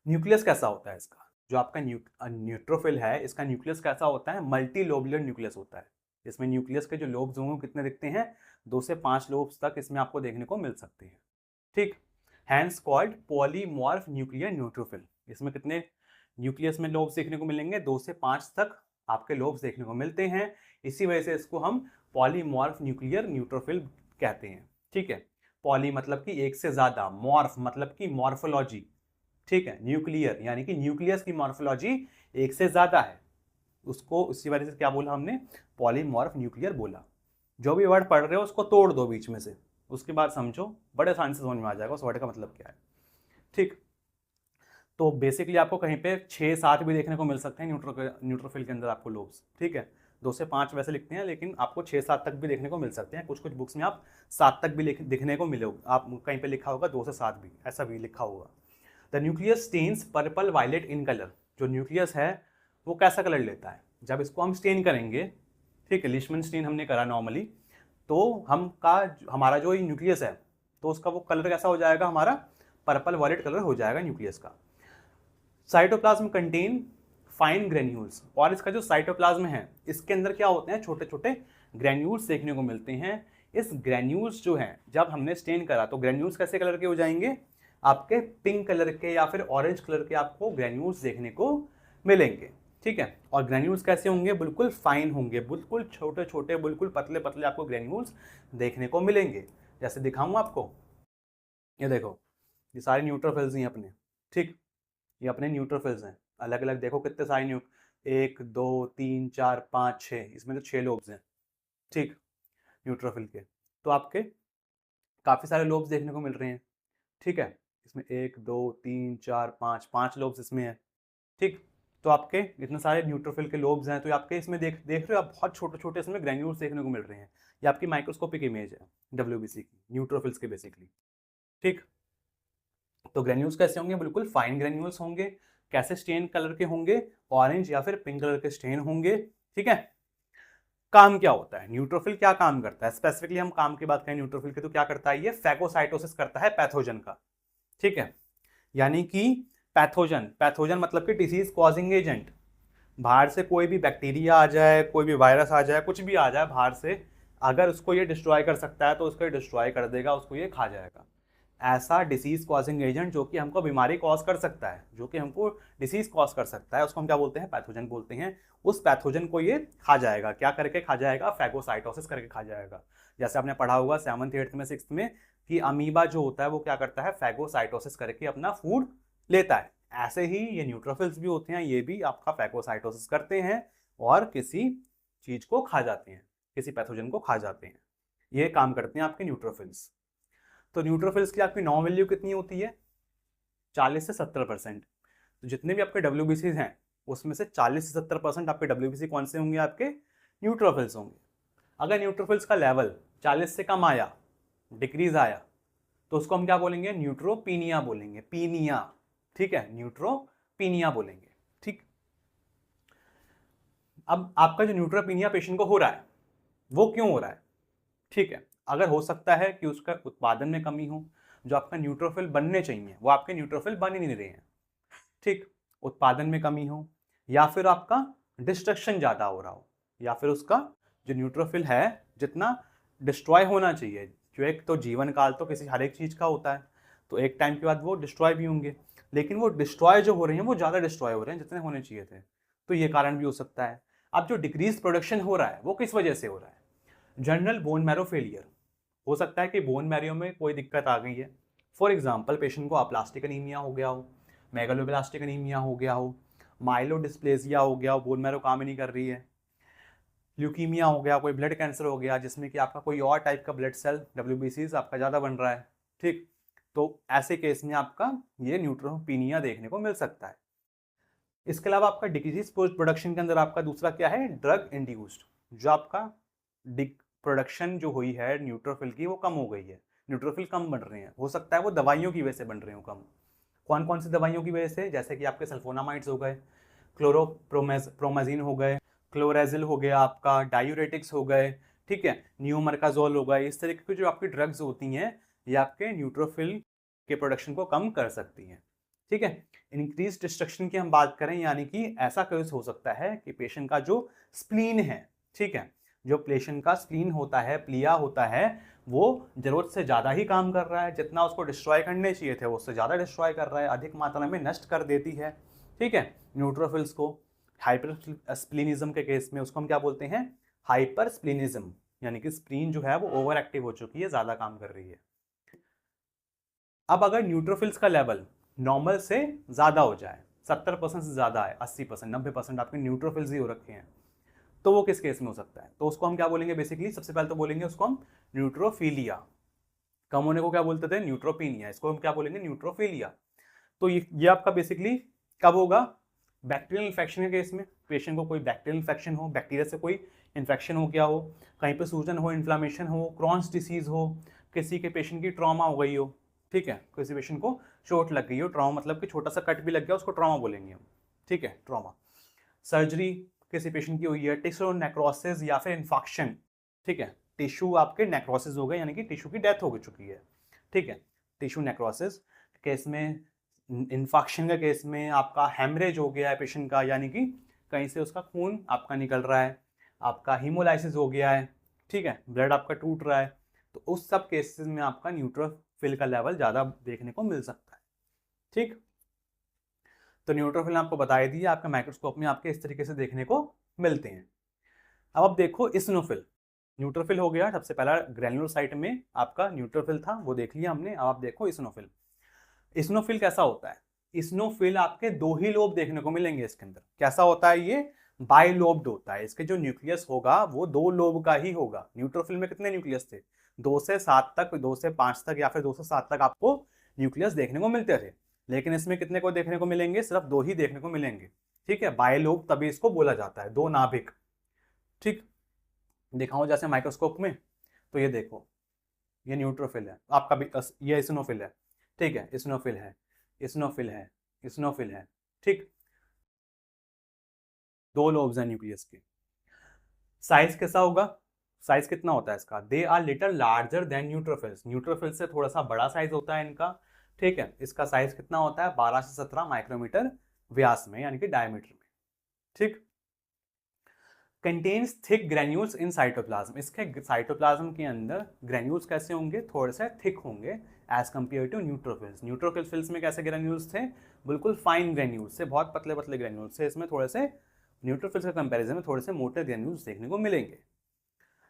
न्यूक्लियस कैसा होता है इसका, जो आपका न्यूट्रोफिल है इसका न्यूक्लियस कैसा होता है, मल्टी लोबुलर न्यूक्लियस होता है। इसमें न्यूक्लियस के जो लोब्स होंगे कितने दिखते हैं, 2 से 5 लोब्स तक इसमें आपको देखने को मिल सकते हैं। ठीक, hence called polymorph nuclear neutrophil. इसमें कितने न्यूक्लियस में लोब्स देखने को मिलेंगे, 2 से 5 तक आपके लोब्स देखने को मिलते हैं। इसी वजह से इसको हम पॉलीमॉर्फ न्यूक्लियर न्यूट्रोफिल कहते हैं। ठीक है, पॉली मतलब कि एक से ज्यादा, मॉर्फ मतलब कि मॉर्फोलॉजी। ठीक है, न्यूक्लियर यानी कि न्यूक्लियस की मॉर्फोलॉजी एक से ज्यादा है, उसको इसी वजह से क्या बोला हमने, पॉलीमॉर्फ न्यूक्लियर बोला। जो भी वर्ड पढ़ रहे हो उसको तोड़ दो बीच में से, उसके बाद समझो, बड़े आसानी से समझ में आ जाएगा उस वर्ड का मतलब क्या है। ठीक, तो बेसिकली आपको कहीं पे 6-7 भी देखने को मिल सकते हैं न्यूट्रोफिल के अंदर आपको लोब्स। ठीक है, 2 से 5 वैसे लिखते हैं लेकिन आपको 6-7 तक भी देखने को मिल सकते हैं। कुछ कुछ बुक्स में आप 7 तक भी दिखने को मिले, आप कहीं पे लिखा होगा 2 से 7 भी, ऐसा भी लिखा होगा। The nucleus stains purple violet in colour. जो न्यूक्लियस है वो कैसा कलर लेता है, जब इसको हम स्टेन करेंगे, ठीक है, लिशमन स्टेन हमने करा नॉर्मली, तो हमारा जो न्यूक्लियस है तो उसका वो कलर कैसा हो जाएगा, हमारा पर्पल वायलेट कलर हो जाएगा न्यूक्लियस का। साइटोप्लाज्म कंटेन फाइन ग्रेन्यूल्स, और इसका जो साइटोप्लाज्म है इसके अंदर क्या होते हैं, छोटे छोटे ग्रेन्यूल्स देखने को मिलते हैं। इस ग्रेन्यूल्स जो हैं जब हमने स्टेन करा तो ग्रेन्यूल्स कैसे कलर के हो जाएंगे, आपके पिंक कलर के या फिर ऑरेंज कलर के आपको ग्रेन्यूल्स देखने को मिलेंगे। ठीक है, और ग्रेन्यूल्स कैसे होंगे, बिल्कुल फाइन होंगे, बिल्कुल छोटे छोटे, बिल्कुल पतले पतले आपको ग्रेन्यूल्स देखने को मिलेंगे। जैसे दिखाऊं आपको, ये देखो, ये सारे न्यूट्रोफिल्स हैं अपने। ठीक, ये अपने न्यूट्रोफिल्स हैं, अलग अलग देखो कितने सारे 1 2 3 4 5 6, इसमें तो 6 लोब्स हैं। ठीक, न्यूट्रोफिल के तो आपके काफ़ी सारे लोब्स देखने को मिल रहे हैं। ठीक है, इसमें 1 2 3 4 5 लोब्स इसमें है। ठीक, तो आपके इतने सारे न्यूट्रोफिल के लोब्स हैं, तो आपके इसमें देख रहे हो आप, बहुत छोटे छोटे इसमें ग्रेन्यूल्स देखने को मिल रहे हैं। ये आपकी माइक्रोस्कोपिक इमेज है डब्ल्यूबीसी की, न्यूट्रोफिल्स के बेसिकली। ठीक, तो ग्रेन्यूल्स कैसे होंगे, बिल्कुल फाइन ग्रेन्यूल्स होंगे। कैसे स्टेन कलर के होंगे, ऑरेंज या फिर पिंक कलर के स्टेन होंगे। ठीक है, काम क्या होता है, न्यूट्रोफिल क्या काम करता है, स्पेसिफिकली हम काम की बात करें न्यूट्रोफिल की तो क्या करता है, ये फैगोसाइटोसिस करता है पैथोजन का। ठीक है, यानी कि पैथोजन, पैथोजन मतलब कि डिसीज कॉजिंग एजेंट, बाहर से कोई भी बैक्टीरिया आ जाए, कोई भी वायरस आ जाए, कुछ भी आ जाए बाहर से, अगर उसको ये डिस्ट्रॉय कर सकता है तो उसको ये डिस्ट्रॉय कर देगा, उसको ये खा जाएगा। ऐसा डिसीज कॉजिंग एजेंट जो कि हमको बीमारी कॉज कर सकता है, जो कि हमको डिसीज कॉज कर सकता है, उसको हम क्या बोलते हैं, पैथोजन बोलते हैं। उस पैथोजन को ये खा जाएगा, क्या करके खा जाएगा, फैगोसाइटोसिस करके खा जाएगा। जैसे आपने पढ़ा होगा 7th 8th में 6th में कि अमीबा जो होता है वो क्या करता है, फैगोसाइटोसिस करके अपना फूड लेता है। ऐसे ही ये न्यूट्रोफिल्स भी होते हैं, ये भी आपका फैगोसाइटोसिस करते हैं और किसी चीज को खा जाते हैं, किसी पैथोजन को खा जाते हैं। ये काम करते हैं आपके न्यूट्रोफिल्स। तो न्यूट्रोफिल्स की आपकी नॉर्मल वैल्यू कितनी होती है, 40 से 70%। तो जितने भी आपके डब्ल्यूबीसी हैं उसमें से 40 से 70% आपके डब्ल्यूबीसी कौन से होंगे, आपके न्यूट्रोफिल्स होंगे। अगर न्यूट्रोफिल्स का लेवल 40 से कम आया, डिक्रीज आया, तो उसको हम क्या बोलेंगे, न्यूट्रोपीनिया बोलेंगे, पीनिया। ठीक है, न्यूट्रोपीनिया बोलेंगे। ठीक, अब आपका जो न्यूट्रोपीनिया पेशेंट को हो रहा है वो क्यों हो रहा है, ठीक है, अगर हो सकता है कि उसका उत्पादन में कमी हो, जो आपका न्यूट्रोफिल बनने चाहिए वो आपके न्यूट्रोफिल बन ही नहीं रहे हैं। ठीक, उत्पादन में कमी हो, या फिर आपका डिस्ट्रक्शन ज़्यादा हो रहा हो, या फिर उसका जो न्यूट्रोफिल है जितना डिस्ट्रॉय होना चाहिए, जो एक तो जीवन काल तो किसी हर एक चीज़ का होता है, तो एक टाइम के बाद वो डिस्ट्रॉय भी होंगे, लेकिन वो डिस्ट्रॉय जो हो रहे हैं वो ज़्यादा डिस्ट्रॉय हो रहे हैं जितने होने चाहिए थे, तो ये कारण भी हो सकता है। अब जो डिक्रीज प्रोडक्शन हो रहा है वो किस वजह से हो रहा है? जनरल बोन मैरो फेलियर, हो सकता है कि बोन मैरो में कोई दिक्कत आ गई है। फॉर एग्जाम्पल पेशेंट को अप्लास्टिक एनीमिया हो गया हो, मेगालोब्लास्टिक एनीमिया हो गया हो, माइलोडिस्प्लेसिया हो गया हो, बोन मैरो काम ही नहीं कर रही है, ल्यूकीमिया हो गया, कोई ब्लड कैंसर हो गया जिसमें कि आपका कोई और टाइप का ब्लड सेल WBCs आपका ज़्यादा बन रहा है, ठीक, तो ऐसे केस में आपका ये न्यूट्रोपिनिया देखने को मिल सकता है। इसके अलावा आपका डिक्रीज पोस्ट प्रोडक्शन के अंदर आपका दूसरा क्या है? ड्रग इंड्यूस्ड, जो आपका प्रोडक्शन जो हुई है न्यूट्रोफिल की वो कम हो गई है, न्यूट्रोफिल कम बन रहे हैं, हो सकता है वो दवाइयों की वजह से बन रहे हो कम। कौन कौन सी दवाइयों की वजह से? जैसे कि आपके सल्फोनामाइड्स हो गए, क्लोरोप्रोमाजीन हो गए, क्लोरेजिल हो गया, आपका डायूरेटिक्स हो गए, ठीक है, न्यूमरकाजोल हो गए, इस तरीके की जो आपकी ड्रग्स होती हैं ये आपके न्यूट्रोफिल के प्रोडक्शन को कम कर सकती हैं, ठीक है। इंक्रीज डिस्ट्रक्शन की हम बात करें, यानी कि ऐसा केस हो सकता है कि पेशेंट का जो स्प्लीन है, ठीक है, जो पेशेंट का स्प्लीन होता है, प्लिया होता है, वो जरूरत से ज़्यादा ही काम कर रहा है, जितना उसको डिस्ट्रॉय करने चाहिए थे वो उससे ज़्यादा डिस्ट्रॉय कर रहा है, अधिक मात्रा में नष्ट कर देती है, ठीक है, न्यूट्रोफिल्स को। हाइपर स्प्लीनिज्म के केस में उसको हम क्या बोलते हैं? हाइपर स्प्लीनिज्म, यानी कि स्प्लीन जो है वो ओवर एक्टिव हो चुकी है, ज़्यादा काम कर रही है। अब अगर न्यूट्रोफिल्स का लेवल नॉर्मल से ज़्यादा हो जाए, 70% से ज़्यादा है, 80%, 90% आपके न्यूट्रोफिल्स ही हो रखे हैं, तो वो किस केस में हो सकता है? तो उसको हम क्या बोलेंगे? बेसिकली सबसे पहले तो बोलेंगे उसको हम न्यूट्रोफिलिया। कम होने को क्या बोलते थे? न्यूट्रोपीनिया। इसको हम क्या बोलेंगे? न्यूट्रोफिलिया। तो ये आपका बेसिकली कब होगा? बैक्टीरियल इन्फेक्शन के केस में, पेशेंट को कोई बैक्टीरियल इन्फेक्शन हो, बैक्टीरिया से कोई इन्फेक्शन हो गया हो, कहीं पर सूजन हो, इन्फ्लामेशन हो, क्रॉन्स डिसीज हो, किसी के पेशेंट की ट्रॉमा हो गई हो, ठीक है, किसी पेशेंट को चोट लग गई हो, ट्रॉमा मतलब कि छोटा सा कट भी लग गया उसको ट्रॉमा बोलेंगे हम, ठीक है, ट्रॉमा। सर्जरी किसी पेशेंट की हुई है, टिश्यू नेक्रोसिस या फिर इन्फेक्शन, ठीक है, टिश्यू आपके नेक्रोसिस हो गए, यानी कि टिश्यू की डेथ हो चुकी है, ठीक है, टिश्यू नेक्रोसिस केस में, इन्फेक्शन के केस में आपका हेमरेज हो गया है पेशेंट का, यानी कि कहीं से उसका खून आपका निकल रहा है, आपका हीमोलाइसिस हो गया है, ठीक है, ब्लड आपका टूट रहा है, तो उस सब केसेस में आपका न्यूट्रोफिल का लेवल ज़्यादा देखने को मिल सकता है, ठीक। तो न्यूट्रोफिल आपको बता ही दिया, आपके माइक्रोस्कोप में आपके इस तरीके से देखने को मिलते हैं। अब आप देखो इसिनोफिल। न्यूट्रोफिल हो गया, सबसे पहला ग्रेन्युलोसाइट में आपका न्यूट्रोफिल था, वो देख लिया हमने। अब आप देखो इसिनोफिल। इसिनोफिल कैसा होता है? इसिनोफिल आपके दो ही लोब देखने को मिलेंगे इसके अंदर। कैसा होता है ये? बाइलोब्ड होता है। इसके जो न्यूक्लियस होगा वो दो लोब का ही होगा। न्यूट्रोफिल में कितने न्यूक्लियस थे? 2 से 7 तक, 2 से 5 तक या फिर 2 से 7 तक आपको न्यूक्लियस देखने को मिलते थे, लेकिन इसमें कितने को देखने को मिलेंगे? सिर्फ 2 ही देखने को मिलेंगे, ठीक है। बाइलोब तभी इसको बोला जाता है, दो नाभिक, ठीक। दिखाओ जैसे माइक्रोस्कोप में, तो ये देखो, ये न्यूट्रोफिल है आपका भी, ये इसिनोफिल है, ठीक है, इसिनोफिल है, इसिनोफिल है, इसिनोफिल है, ठीक। दो लोब्स हैं न्यूक्लियस के। साइज कैसा होगा? साइज कितना होता है इसका? They are little larger than neutrophils. Neutrophil से थोड़ा सा बड़ा साइज होता है इनका, ठीक है। इसका साइज कितना होता है? 12 से 17 माइक्रोमीटर व्यास में, यानी कि डायमीटर में, ठीक। Contains thick granules in cytoplasm. इसके साइटोप्लाज्म के अंदर ग्रेन्यूल्स कैसे होंगे? थोड़े से थिक होंगे as compare to neutrophils. Neutrophils में कैसे ग्रेन्यूल्स थे? बिल्कुल फाइन ग्रेन्यूल्स से, बहुत पतले पतले ग्रेन्यूल्स से। इसमें थोड़े से न्यूट्रोफिल्स के कंपैरिजन में थोड़े से मोटे ग्रेन्यूल्स देखने को मिलेंगे।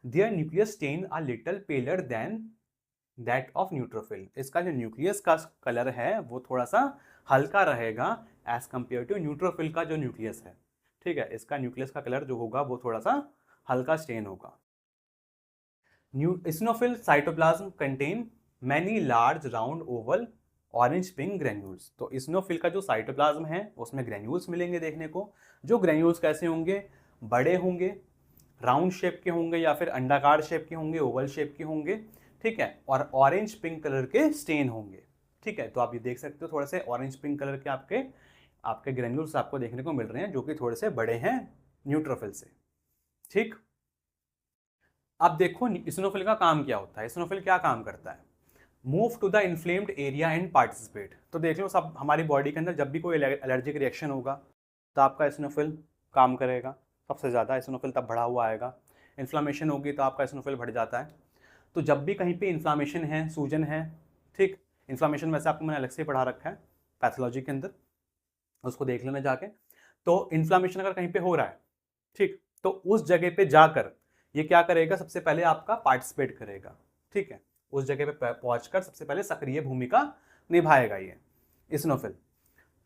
Their nucleus stain are little paler than that of neutrophil. इसका जो न्यूक्लियस का कलर है वो थोड़ा सा हल्का रहेगा एज कंपेयर टू न्यूट्रोफिल का जो न्यूक्लियस है, ठीक है। इसका न्यूक्लियस का कलर जो होगा वो थोड़ा सा हल्का स्टेन होगा। Eosinophil cytoplasm contain many large round oval orange pink granules. तो इसिनोफिल का जो साइटोप्लाज्म है उसमें ग्रेन्यूल्स मिलेंगे देखने को। जो ग्रेन्यूल्स कैसे होंगे? बड़े होंगे, राउंड शेप के होंगे या फिर अंडाकार शेप के होंगे, ओवल शेप के होंगे, ठीक है, और ऑरेंज पिंक कलर के स्टेन होंगे, ठीक है। तो आप ये देख सकते हो थोड़े से ऑरेंज पिंक कलर के आपके ग्रेन्यूल्स आपको देखने को मिल रहे हैं, जो कि थोड़े से बड़े हैं न्यूट्रोफिल से, ठीक। अब देखो इसिनोफिल का काम क्या होता है। इसिनोफिल क्या काम करता है? Move to the inflamed area and participate. तो देख लो सब, हमारी बॉडी के अंदर जब भी कोई एलर्जिक रिएक्शन होगा तो आपका इसिनोफिल काम करेगा सबसे ज़्यादा। इसिनोफिल तब बढ़ा हुआ आएगा। इन्फ्लामेशन होगी तो आपका इसिनोफिल बढ़ जाता है। तो जब भी कहीं पे इन्फ्लामेशन है, सूजन है, ठीक, इन्फ्लामेशन वैसे आपको मैंने अलग से पढ़ा रखा है पैथोलॉजी के अंदर, उसको देख लेना जाके। तो इन्फ्लामेशन अगर कहीं पे हो रहा है, ठीक, तो उस जगह पे जाकर ये क्या करेगा, सबसे पहले आपका पार्टिसिपेट करेगा, ठीक है, उस जगह पे पहुंचकर सबसे पहले सक्रिय भूमिका निभाएगा ये eosinophil.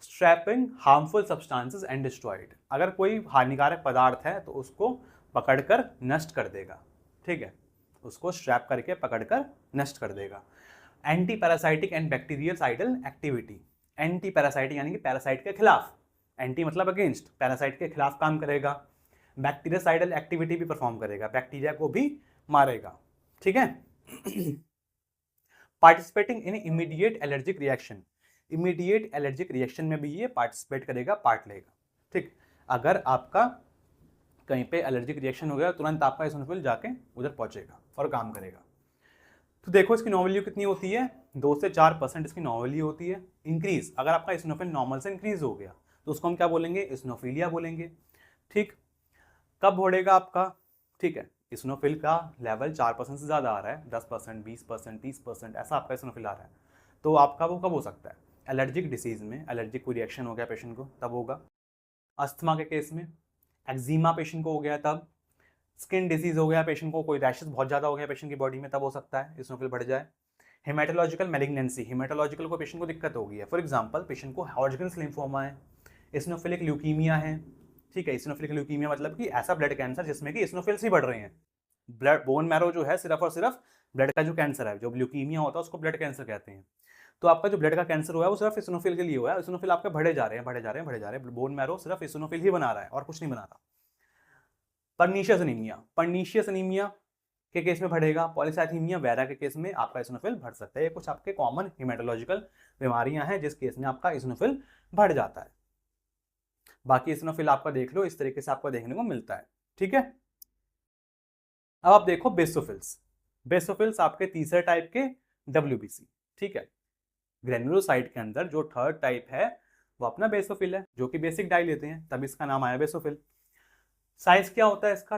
Strapping harmful substances and destroyed, अगर कोई हानिकारक पदार्थ है तो उसको पकड़कर नष्ट कर देगा, ठीक है, उसको स्ट्रैप करके पकड़कर नष्ट कर देगा। Anti parasitic and bactericidal activity, anti parasitic यानी कि पैरासाइट के खिलाफ, एंटी मतलब अगेंस्ट, पैरासाइट के खिलाफ काम करेगा। बैक्टीरियसाइडल एक्टिविटी भी परफॉर्म करेगा, बैक्टीरिया को भी मारेगा, ठीक है। Participating in immediate allergic reaction, immediate allergic reaction में भी ये पार्टिसिपेट करेगा, पार्ट लेगा, ठीक। अगर आपका कहीं पे एलर्जिक रिएक्शन हो गया तुरंत आपका इसिनोफिल जाके उधर पहुंचेगा और काम करेगा। तो देखो इसकी नॉर्मल कितनी होती है, 2 से 4% इसकी नॉर्मल होती है। इंक्रीज, अगर आपका इसिनोफिल नॉर्मल से इंक्रीज हो गया तो उसको हम क्या बोलेंगे, इसिनोफिलिया बोलेंगे, ठीक। कब बढ़ेगा आपका, ठीक है, इसिनोफिल का लेवल 4% से ज़्यादा आ रहा है, 10%, 20%, 30%, ऐसा आपका इसिनोफिल आ रहा है, तो आपका वो कब हो सकता है, एलर्जिक डिसीज में, एलर्जिक कोई रिएक्शन हो गया पेशेंट को तब होगा। अस्थमा के केस में, एक्जिमा पेशेंट को हो गया तब, स्किन डिजीज हो गया पेशेंट को, कोई रैशेस बहुत ज़्यादा हो गया पेशेंट की बॉडी में, तब हो सकता है इसिनोफिल बढ़ जाए। हेमेटोलॉजिकल मैलिग्नेंसी, हेमेटोलॉजिकल को पेशेंट को दिक्कत हो गई है, फॉर एग्जांपल पेशेंट को हॉजकिन्स लिम्फोमा है, इसिनोफिलिक ल्यूकीमिया है, ठीक है, इसिनोफिलिक ल्यूकीमिया मतलब कि ऐसा ब्लड कैंसर जिसमें कि इसिनोफिल्स ही बढ़ रहे हैं। ब्लड बोन मैरो जो है सिर्फ और सिर्फ ब्लड का जो कैंसर है, जो ल्यूकीमिया होता है उसको ब्लड कैंसर कहते हैं। तो आपका जो ब्लड का कैंसर हुआ है वो सिर्फ इसिनोफिल के लिए हुआ है, इसिनोफिल आपके बढ़े जा रहे हैं, बढ़े जा रहे हैं, बढ़े जा रहे हैं, बोन मैरो सिर्फ इसिनोफिल ही बना रहा है और कुछ नहीं बना रहा। पर्नीशियस एनीमिया, पर्नीशियस एनीमिया के केस में बढ़ेगा, पॉलीसाइथीमिया वेरा के केस में आपका इसिनोफिल बढ़ सकता है। ये कुछ आपके कॉमन हेमेटोलॉजिकल बीमारियां हैं जिस केस में आपका इसिनोफिल बढ़ जाता है। बाकी इसिनोफिल आपका देख लो, इस तरीके से आपको देखने को मिलता है, ठीक है। अब आप देखो बेसोफिल्स, बेसोफिल्स आपके तीसरे टाइप के WBC, ठीक है। ग्रेन्युलोसाइट के अंदर जो थर्ड टाइप है वो अपना बेसोफिल है, जो कि बेसिक डाई लेते हैं, तब इसका नाम आया बेसोफिल। साइज क्या होता है इसका,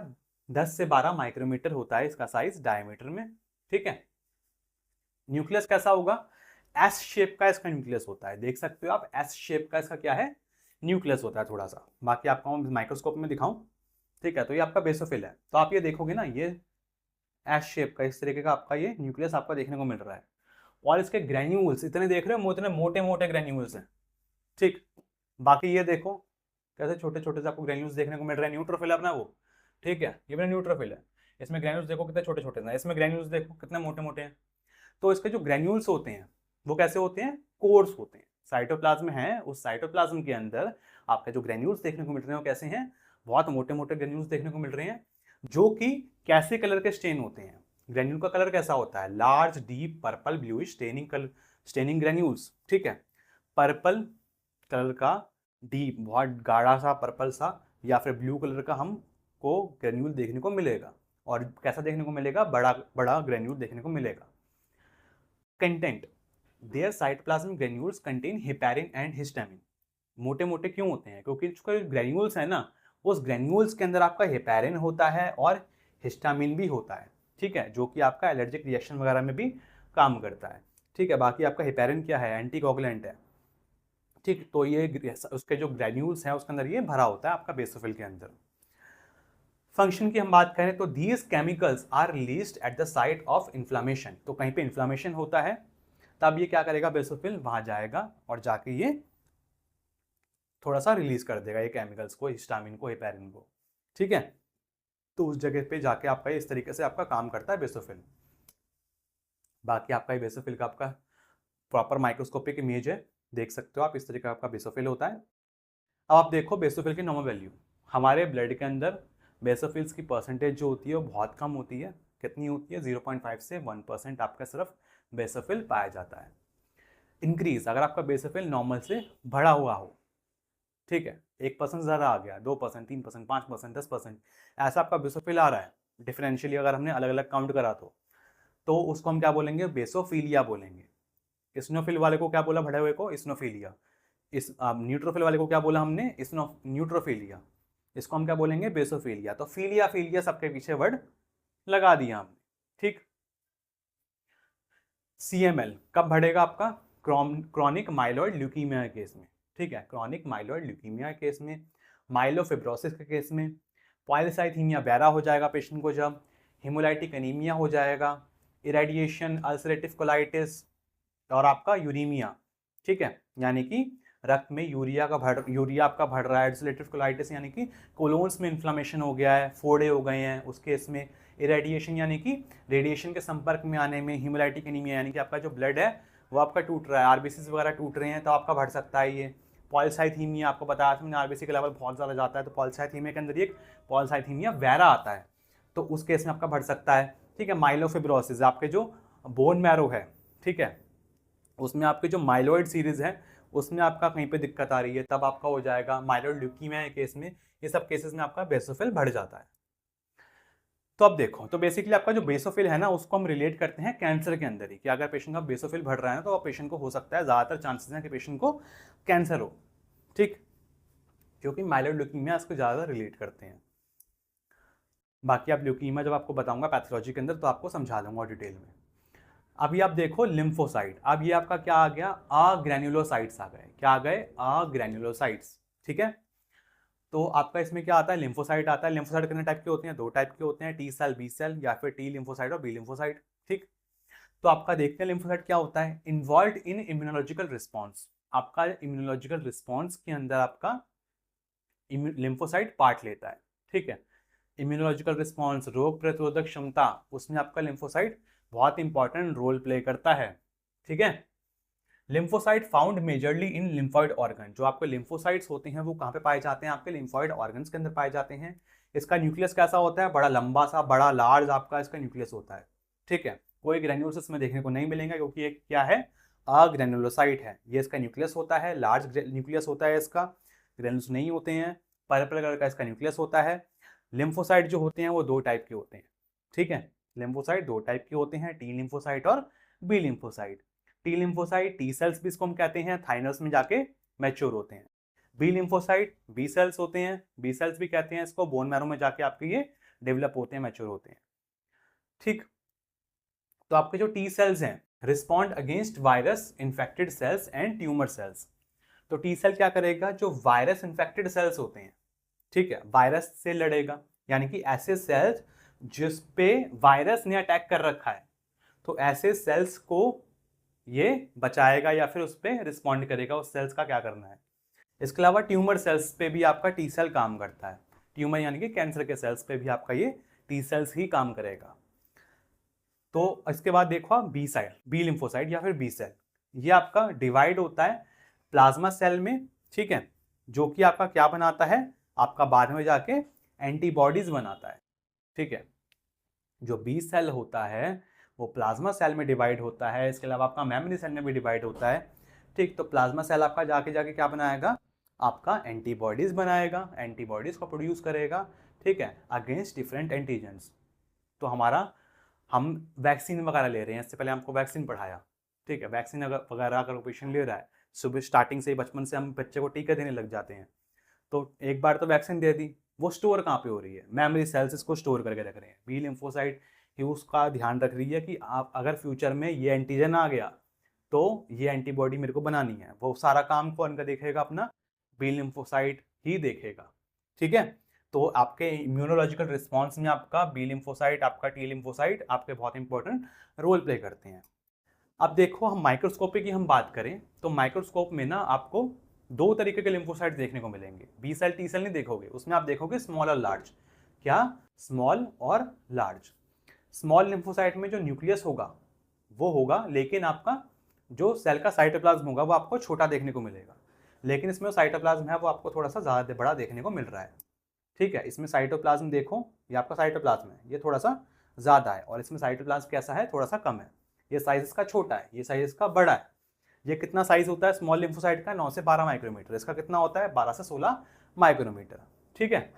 10 से 12 माइक्रोमीटर होता है इसका साइज डायमीटर में, ठीक है। न्यूक्लियस कैसा होगा, एस शेप का इसका न्यूक्लियस होता है, देख सकते हो आप, एस शेप का इसका क्या है, न्यूक्लियस होता है थोड़ा सा। बाकी आपको माइक्रोस्कोप में दिखाऊं, ठीक है, तो ये आपका बेसोफिल है, तो आप ये देखोगे ना, ये एस शेप का इस तरीके का आपका ये न्यूक्लियस आपका देखने को मिल रहा है, और इसके ग्रेन्यूल्स इतने देख रहे हो, इतने मोटे मोटे ग्रेन्यूल्स हैं, ठीक। बाकी ये देखो कैसे छोटे छोटे से आपको ग्रेन्यूल्स देखने को मिल रहे हैं, न्यूट्रोफिल अपना वो, ठीक है, ये मेरा न्यूट्रोफिल है, इसमें ग्रेन्यूल्स देखो कितने छोटे छोटे हैं, इसमें ग्रेन्यूल्स देखो कितने मोटे मोटे हैं। तो इसके जो ग्रेन्यूल्स होते हैं वो कैसे होते हैं, कोर्स होते हैं, साइटोप्लाज्म है, उस साइटोप्लाज्म के अंदर आपके जो ग्रेन्यूल्स देखने को मिल रहे हैं वो कैसे हैं, बहुत मोटे मोटे ग्रेन्यूल्स देखने को मिल रहे हैं, जो कि कैसे कलर के स्टेन होते हैं। ग्रेन्यूल का कलर कैसा होता है, large deep purple bluish staining granules, ठीक है, पर्पल कलर का डीप बहुत गाढ़ा सा पर्पल सा या फिर ब्लू कलर का हमको ग्रेन्यूल देखने को मिलेगा, और कैसा देखने को मिलेगा, बड़ा बड़ा ग्रेन्यूल देखने को मिलेगा। Content, their cytoplasmic granules contain heparin and histamine, मोटे मोटे क्यों होते हैं, क्योंकि जो ग्रेन्यूल्स है ना, उस ग्रेन्यूल्स के अंदर आपका हेपेरिन होता है और हिस्टामिन भी होता है, ठीक है, जो कि आपका एलर्जिक रिएक्शन वगैरह में भी काम करता है, ठीक है। बाकी आपका हेपेरिन क्या है, एंटीकोगुलेंट है, ठीक। तो ये उसके जो ग्रेन्यूल्स हैं उसके अंदर ये भरा होता है आपका बेसोफिल के अंदर। फंक्शन की हम बात करें तो these chemicals are released at the site of inflammation, तो कहीं पे इन्फ्लामेशन होता है तब ये क्या करेगा, बेसोफिल वहां जाएगा और जाके ये थोड़ा सा रिलीज कर देगा ये केमिकल्स को, हिस्टामिन को, हेपेरिन को, ठीक है। तो उस जगह पे जाके आपका इस तरीके से आपका काम करता है बेसोफिल। बाकी आपका ये बेसोफिल का आपका प्रॉपर माइक्रोस्कोपिक इमेज है, देख सकते हो आप, इस तरीके का आपका बेसोफिल होता है। अब आप देखो बेसोफिल की नॉर्मल वैल्यू, हमारे ब्लड के अंदर बेसोफिल्स की परसेंटेज जो होती है वो बहुत कम होती है, कितनी होती है, 0.5 से 1% आपका सिर्फ बेसोफिल पाया जाता है। इंक्रीज, अगर आपका बेसोफिल नॉर्मल से बढ़ा हुआ हो, ठीक है, 1% से ज़्यादा आ गया, 2%, 3%, 5%, 10%, ऐसा आपका बेसोफिल आ रहा है डिफरेंशियली, अगर हमने अलग अलग काउंट करा तो उसको हम क्या बोलेंगे, बेसोफिलिया बोलेंगे। इसिनोफिल वाले को क्या बोला, बढ़े हुए को इसिनोफिलिया, इस न्यूट्रोफिल वाले को क्या बोला हमने, न्यूट्रोफिलिया, इसको हम क्या बोलेंगे, बेसोफिलिया। तो फिलिया फिलिया सबके पीछे वर्ड लगा दिया हमने, ठीक। CML कब बढ़ेगा आपका? क्रॉनिक माइलॉइड ल्यूकीमिया के केस में, ठीक है, क्रॉनिक माइलॉइड ल्यूकीमिया के केस में, माइलोफिब्रोसिस के केस में, पॉलीसाइथीमिया वेरा हो जाएगा पेशेंट को जब, हेमोलाइटिक एनीमिया हो जाएगा, इरेडिएशन, अल्सरेटिव कोलाइटिस और आपका यूरीमिया, ठीक है, यानी कि रक्त में यूरिया आपका बढ़ रहा है, अल्सरेटिव कोलाइटिस यानी कि कोलोन्स में इन्फ्लामेशन हो गया है, फोड़े हो गए हैं, उस केस में इरेडिएशन यानी कि रेडिएशन के संपर्क में आने में, हेमोलाइटिक एनीमिया यानी कि आपका जो ब्लड है वो आपका टूट रहा है, आरबीसी वगैरह टूट रहे हैं तो आपका बढ़ सकता है ये। पॉलीसाइथीमिया आपको बताया था मैंने, आरबीसी का लेवल बहुत ज़्यादा जाता है तो पॉलीसाइथीमिया के अंदर एक पॉलीसाइथीमिया वेरा आता है तो उस केस में आपका बढ़ सकता है, ठीक है। माइलोफिब्रोसिस आपके जो बोन मैरो है, ठीक है, उसमें आपके जो माइलॉइड सीरीज है उसमें आपका कहीं पे दिक्कत आ रही है तब आपका हो जाएगा। माइलॉइड ल्यूकीमिया के केस में, ये सब केसेस में आपका बेसोफिल बढ़ जाता है। तो अब देखो, तो बेसिकली आपका जो बेसोफिल है ना उसको हम रिलेट करते हैं कैंसर के अंदर ही, कि अगर पेशेंट का बेसोफिल बढ़ रहा है ना तो पेशेंट को हो सकता है, ज़्यादातर चांसेस हैं कि पेशेंट को कैंसर हो, ठीक, क्योंकि माइलॉइड ल्यूकीमिया इसको ज़्यादा रिलेट करते हैं। बाकी आप ल्यूकीमिया जब आपको बताऊंगा पैथोलॉजी के अंदर तो आपको समझा दूंगा डिटेल में। अभी आप देखो लिम्फोसाइट, अब ये आपका क्या आ गया? अग्रैन्युलोसाइट्स आ गए। क्या आ गए? अग्रैन्युलोसाइट्स, ठीक है। तो आपका इसमें क्या आता है? लिम्फोसाइट आता है। लिम्फोसाइट कितने टाइप के होते हैं? 2 टाइप के होते हैं, टी सेल, बी सेल, या फिर टी लिम्फोसाइट और बी लिम्फोसाइट, ठीक। तो आपका देखते हैं लिम्फोसाइट क्या होता है। इन्वॉल्व इन इम्यूनोलॉजिकल रिस्पॉन्स, आपका इम्यूनोलॉजिकल रिस्पॉन्स के अंदर आपका लिम्फोसाइट पार्ट लेता है, ठीक है। इम्यूनोलॉजिकल रिस्पॉन्स, रोग प्रतिरोधक क्षमता, उसमें आपका लिम्फोसाइट बहुत इंपॉर्टेंट रोल प्ले करता है, ठीक है। Lymphocyte found majorly in lymphoid organ, जो आपके लिम्फोसाइट्स होते हैं वो कहाँ पे पाए जाते हैं? आपके लिम्फॉइड ऑर्गन्स के अंदर पाए जाते हैं। इसका न्यूक्लियस कैसा होता है? बड़ा लंबा सा, बड़ा लार्ज आपका इसका न्यूक्लियस होता है, ठीक है। कोई ग्रेन्यूल्स इसमें देखने को नहीं मिलेंगे क्योंकि ये क्या है? अग्रेन्युलोसाइट है। ये इसका न्यूक्लियस होता है, लार्ज न्यूक्लियस होता है इसका, ग्रेन्यूल्स नहीं होते हैं। पर्पल कलर का इसका न्यूक्लियस होता है। लिम्फोसाइट जो होते हैं वो 2 टाइप के होते हैं, ठीक है। लिम्फोसाइट 2 टाइप के होते हैं, टी लिम्फोसाइट और B lymphocyte. T lymphocyte, T cells भी इसको हम कहते हैं, थाइनस में जाके मैच्योर होते हैं। बी लिम्फोसाइट, बी सेल्स होते हैं, बी सेल्स भी कहते हैं इसको, बोन मैरो में जाके आपके ये डेवलप होते हैं, मैच्योर होते हैं, ठीक। तो आपके जो टी सेल्स हैं, respond against virus infected cells and tumour cells. तो टी सेल क्या करेगा? जो वायरस इन्फेक्टेड सेल्स होते हैं, ठीक है, वायरस से लड़ेगा, यानी कि ऐसे सेल्स जिस पे वायरस ने अटैक कर रखा है तो ऐसे सेल्स को ये बचाएगा या फिर उस पर रिस्पॉन्ड करेगा, उस सेल्स का क्या करना है। इसके अलावा ट्यूमर सेल्स पे भी आपका टी सेल काम करता है। ट्यूमर यानी कि कैंसर के सेल्स पे भी आपका ये टी सेल्स ही काम करेगा। तो इसके बाद देखो आप बी साइड, बी लिम्फोसाइट या फिर बी सेल, ये आपका डिवाइड होता है प्लाज्मा सेल में, ठीक है, जो कि आपका क्या बनाता है? आपका बाद में जाके एंटीबॉडीज बनाता है, ठीक है। जो बी सेल होता है वो प्लाज्मा सेल में डिवाइड होता है, इसके अलावा आपका मेमोरी सेल में भी डिवाइड होता है, ठीक। तो प्लाज्मा सेल आपका जाके जाके क्या बनाएगा? आपका एंटीबॉडीज बनाएगा, एंटीबॉडीज को प्रोड्यूस करेगा, ठीक है, अगेंस्ट डिफरेंट एंटीजेंस। तो हमारा, हम वैक्सीन वगैरह ले रहे हैं, इससे पहले हमको वैक्सीन पढ़ाया, ठीक है, वैक्सीन वगैरह अगर पेशेंट ले रहा है, सुबह स्टार्टिंग से ही बचपन से हम बच्चे को टीका देने लग जाते हैं, तो एक बार तो वैक्सीन दे दी, वो स्टोर कहाँ पे हो रही है? मेमोरी सेल्स इसको स्टोर करके रख रहे हैं। बी लिम्फोसाइट ही उसका ध्यान रख रही है कि आप अगर फ्यूचर में ये एंटीजन आ गया तो ये एंटीबॉडी मेरे को बनानी है, वो सारा काम कौन का देखेगा? अपना बी लिम्फोसाइट ही देखेगा, ठीक है। तो आपके इम्यूनोलॉजिकल रिस्पॉन्स में आपका बी लिम्फोसाइट, आपका टी लिम्फोसाइट आपके बहुत इंपॉर्टेंट रोल प्ले करते हैं। अब देखो, हम माइक्रोस्कोपी की हम बात करें तो माइक्रोस्कोप में ना आपको 2 तरीके के लिम्फोसाइट देखने को मिलेंगे। बी सेल, टी सेल नहीं देखोगे, उसमें आप देखोगे स्मॉल और लार्ज। क्या? स्मॉल और लार्ज। स्मॉल लिम्फोसाइट में जो न्यूक्लियस होगा वो होगा, लेकिन आपका जो सेल का साइटोप्लाज्म होगा वो आपको छोटा देखने को मिलेगा, लेकिन इसमें जो साइटोप्लाज्म है वो आपको थोड़ा सा ज़्यादा बड़ा देखने को मिल रहा है, ठीक है। इसमें साइटोप्लाज्म देखो, ये आपका साइटोप्लाज्म है, ये थोड़ा सा ज़्यादा है, और इसमें साइटोप्लाज्म कैसा है? थोड़ा सा कम है। ये साइज इसका छोटा है, ये साइज इसका बड़ा है। ये कितना साइज होता है स्मॉल लिम्फोसाइट का? 9 से 12 माइक्रोमीटर। इसका कितना होता है? 12 से 16 माइक्रोमीटर, ठीक है।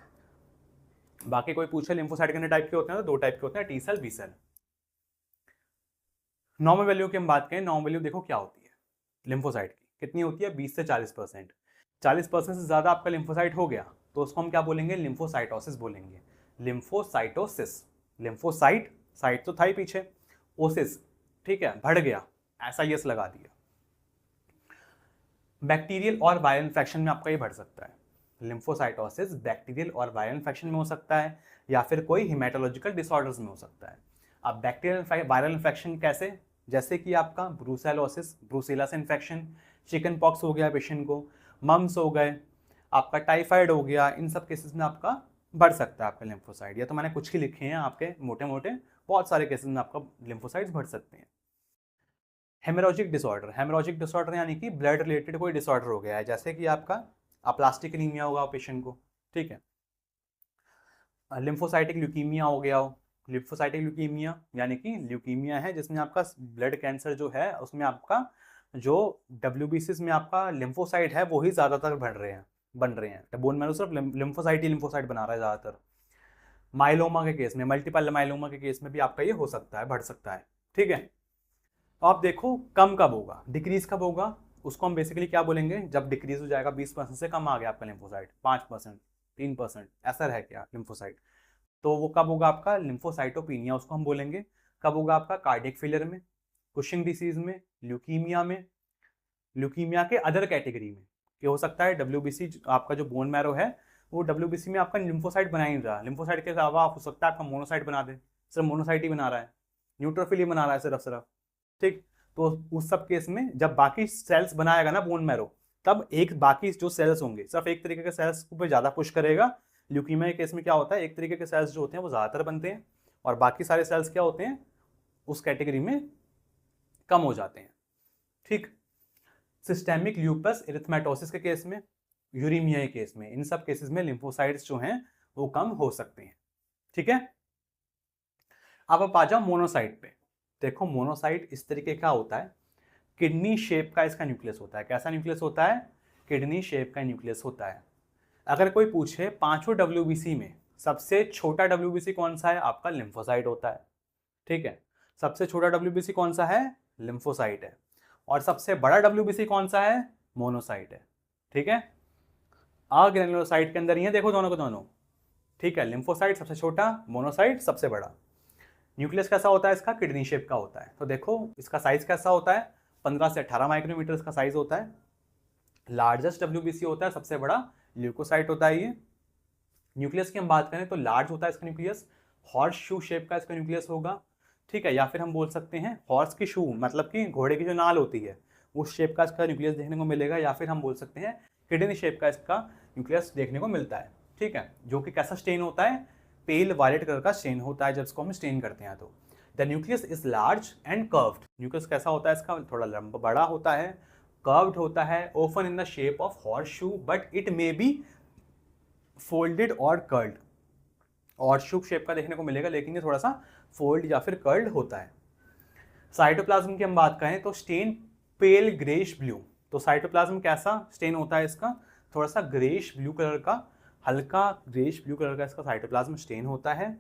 बाकी कोई पूछे लिम्फोसाइट कितने टाइप के होते हैं, तो 2 टाइप के होते हैं, T cell, B cell. Normal value की हम बात करें, नॉर्मल वैल्यू देखो क्या होती है लिम्फोसाइट की, कितनी होती है? 20 से 40%। 40% से ज़्यादा आपका लिम्फोसाइट हो गया तो उसको हम क्या बोलेंगे? लिम्फोसाइटोसिस बोलेंगे। लिम्फोसाइटोसिस, लिम्फोसाइट, साइट तो था ही पीछे, ओसिस, ठीक है, बढ़ गया ऐसा यस लगा दिया। बैक्टीरियल और वायरल इन्फेक्शन में आपका ये बढ़ सकता है। लिम्फोसाइटोसिस बैक्टीरियल और वायरल इन्फेक्शन में हो सकता है या फिर कोई हिमेटोलॉजिकल डिसऑर्डर्स में हो सकता है। अब बैक्टीरियल वायरल इन्फेक्शन कैसे, जैसे कि आपका ब्रूसेलोसिस, ब्रूसेला से इन्फेक्शन, चिकन पॉक्स हो गया पेशेंट को, मम्स हो गए, आपका टाइफाइड हो गया, इन सब केसेस में आपका बढ़ सकता है आपका लिम्फोसाइट। या तो मैंने कुछ ही लिखे हैं आपके मोटे मोटे, बहुत सारे केसेस में आपका लिम्फोसाइट्स बढ़ सकते हैं। हेमोरैजिक डिसऑर्डर, हेमोरैजिक डिसऑर्डर यानी कि ब्लड रिलेटेड कोई डिसऑर्डर हो गया है, जैसे कि आपका अप्लास्टिक एनीमिया होगा पेशेंट को, ठीक है, लिम्फोसाइटिक ल्यूकीमिया हो गया हो। लिम्फोसाइटिक ल्यूकीमिया यानी कि ल्यूकीमिया है जिसमें आपका ब्लड कैंसर जो है उसमें आपका जो WBCs में आपका लिम्फोसाइट है वो ही ज़्यादातर बन रहे हैं। बोन मैरो सिर्फ लिम्फोसाइट ही लिम्फोसाइट बना रहा है ज़्यादातर। माइलोमा के केस में, मल्टीपल माइलोमा के केस में भी आपका ये हो सकता है, बढ़ सकता है, ठीक है। तो आप देखो कम कब होगा, डिक्रीज कब होगा, उसको हम बेसिकली क्या बोलेंगे, जब डिक्रीज हो जाएगा 20% से कम आ गया आपका लिम्फोसाइट, 5%, 3%, ऐसा रह गया लिम्फोसाइट, तो वो कब होगा आपका लिम्फोसाइटोपिनिया, उसको हम बोलेंगे। कब होगा आपका कार्डियक फेलियर में, कुशिंग डिसीज में, ल्यूकीमिया में, ल्यूकीमिया के अदर कैटेगरी में, कि हो सकता है WBC आपका जो बोन मैरो है वो WBC में आपका लिम्फोसाइट बना ही नहीं रहा, लिम्फोसाइट के अलावा हो सकता है आपका मोनोसाइट बना दे, सिर्फ मोनोसाइट ही बना रहा है, न्यूट्रोफिल ही बना रहा है सिर्फ, ठीक। तो उस सब केस में जब बाकी सेल्स बनाएगा ना बोन मैरो, तब एक बाकी जो सेल्स होंगे सिर्फ एक तरीके के सेल्स पे ज्यादा पुश करेगा। ल्यूकीमिया के केस में क्या होता है, एक तरीके के सेल्स जो होते हैं वो ज्यादातर बनते हैं और बाकी सारे सेल्स क्या होते हैं उस कैटेगरी में कम हो जाते हैं, ठीक। सिस्टेमिक ल्यूपस एरिथमेटोसिस के केस में, यूरीमिया के केस में, इन सब केसेस में लिम्फोसाइट्स जो हैं वो कम हो सकते हैं, ठीक है। अब आप आ जाओ मोनोसाइट पे। देखो मोनोसाइट इस तरीके का होता है, किडनी शेप का इसका न्यूक्लियस होता है। कैसा न्यूक्लियस होता है, किडनी शेप का न्यूक्लियस होता है। अगर कोई पूछे पांचों WBC में सबसे छोटा WBC कौन सा है, आपका लिम्फोसाइट होता है, ठीक है। सबसे छोटा WBC कौन सा है, लिम्फोसाइट है। और सबसे बड़ा WBC कौन सा है, मोनोसाइट है, ठीक है। अग्रेनुलोसाइट के अंदर ही है, देखो दोनों को दोनों, ठीक है। लिम्फोसाइट सबसे छोटा, मोनोसाइट सबसे बड़ा। न्यूक्लियस कैसा होता है इसका, किडनी शेप का होता है। तो देखो इसका साइज कैसा होता है, 15 से 18 माइक्रोमीटर इसका साइज होता है। लार्जेस्ट WBC होता है, सबसे बड़ा ल्यूकोसाइट होता है ये। न्यूक्लियस की हम बात करें तो लार्ज होता है इसका न्यूक्लियस, हॉर्स शू शेप का इसका न्यूक्लियस होगा, ठीक है। या फिर हम बोल सकते हैं हॉर्स की शू, मतलब कि घोड़े की जो नाल होती है उस शेप का इसका न्यूक्लियस देखने को मिलेगा। या फिर हम बोल सकते हैं किडनी शेप का इसका न्यूक्लियस देखने को मिलता है, ठीक है। जो कि कैसा स्टेन होता है, पेल वायलेट कलर का स्टेन होता है जब इसको हम स्टेन करते हैं। तो the nucleus is large and curved. Nucleus कैसा होता है इसका, थोड़ा लंबा बड़ा होता है, कर्व्ड होता है, often in the shape of horseshoe but it may be folded और कर्ल्ड। और शू शेप का देखने को मिलेगा लेकिन ये थोड़ा सा फोल्ड या फिर कर्ल्ड होता है। साइटोप्लाज्म की हम बात करें तो स्टेन पेल ग्रेश ब्लू। तो साइटोप्लाज्म कैसा स्टेन होता है इसका, थोड़ा सा ग्रेश ब्लू कलर का, हल्का ग्रेश ब्लू कलर का इसका साइटोप्लाज्म स्टेन होता है।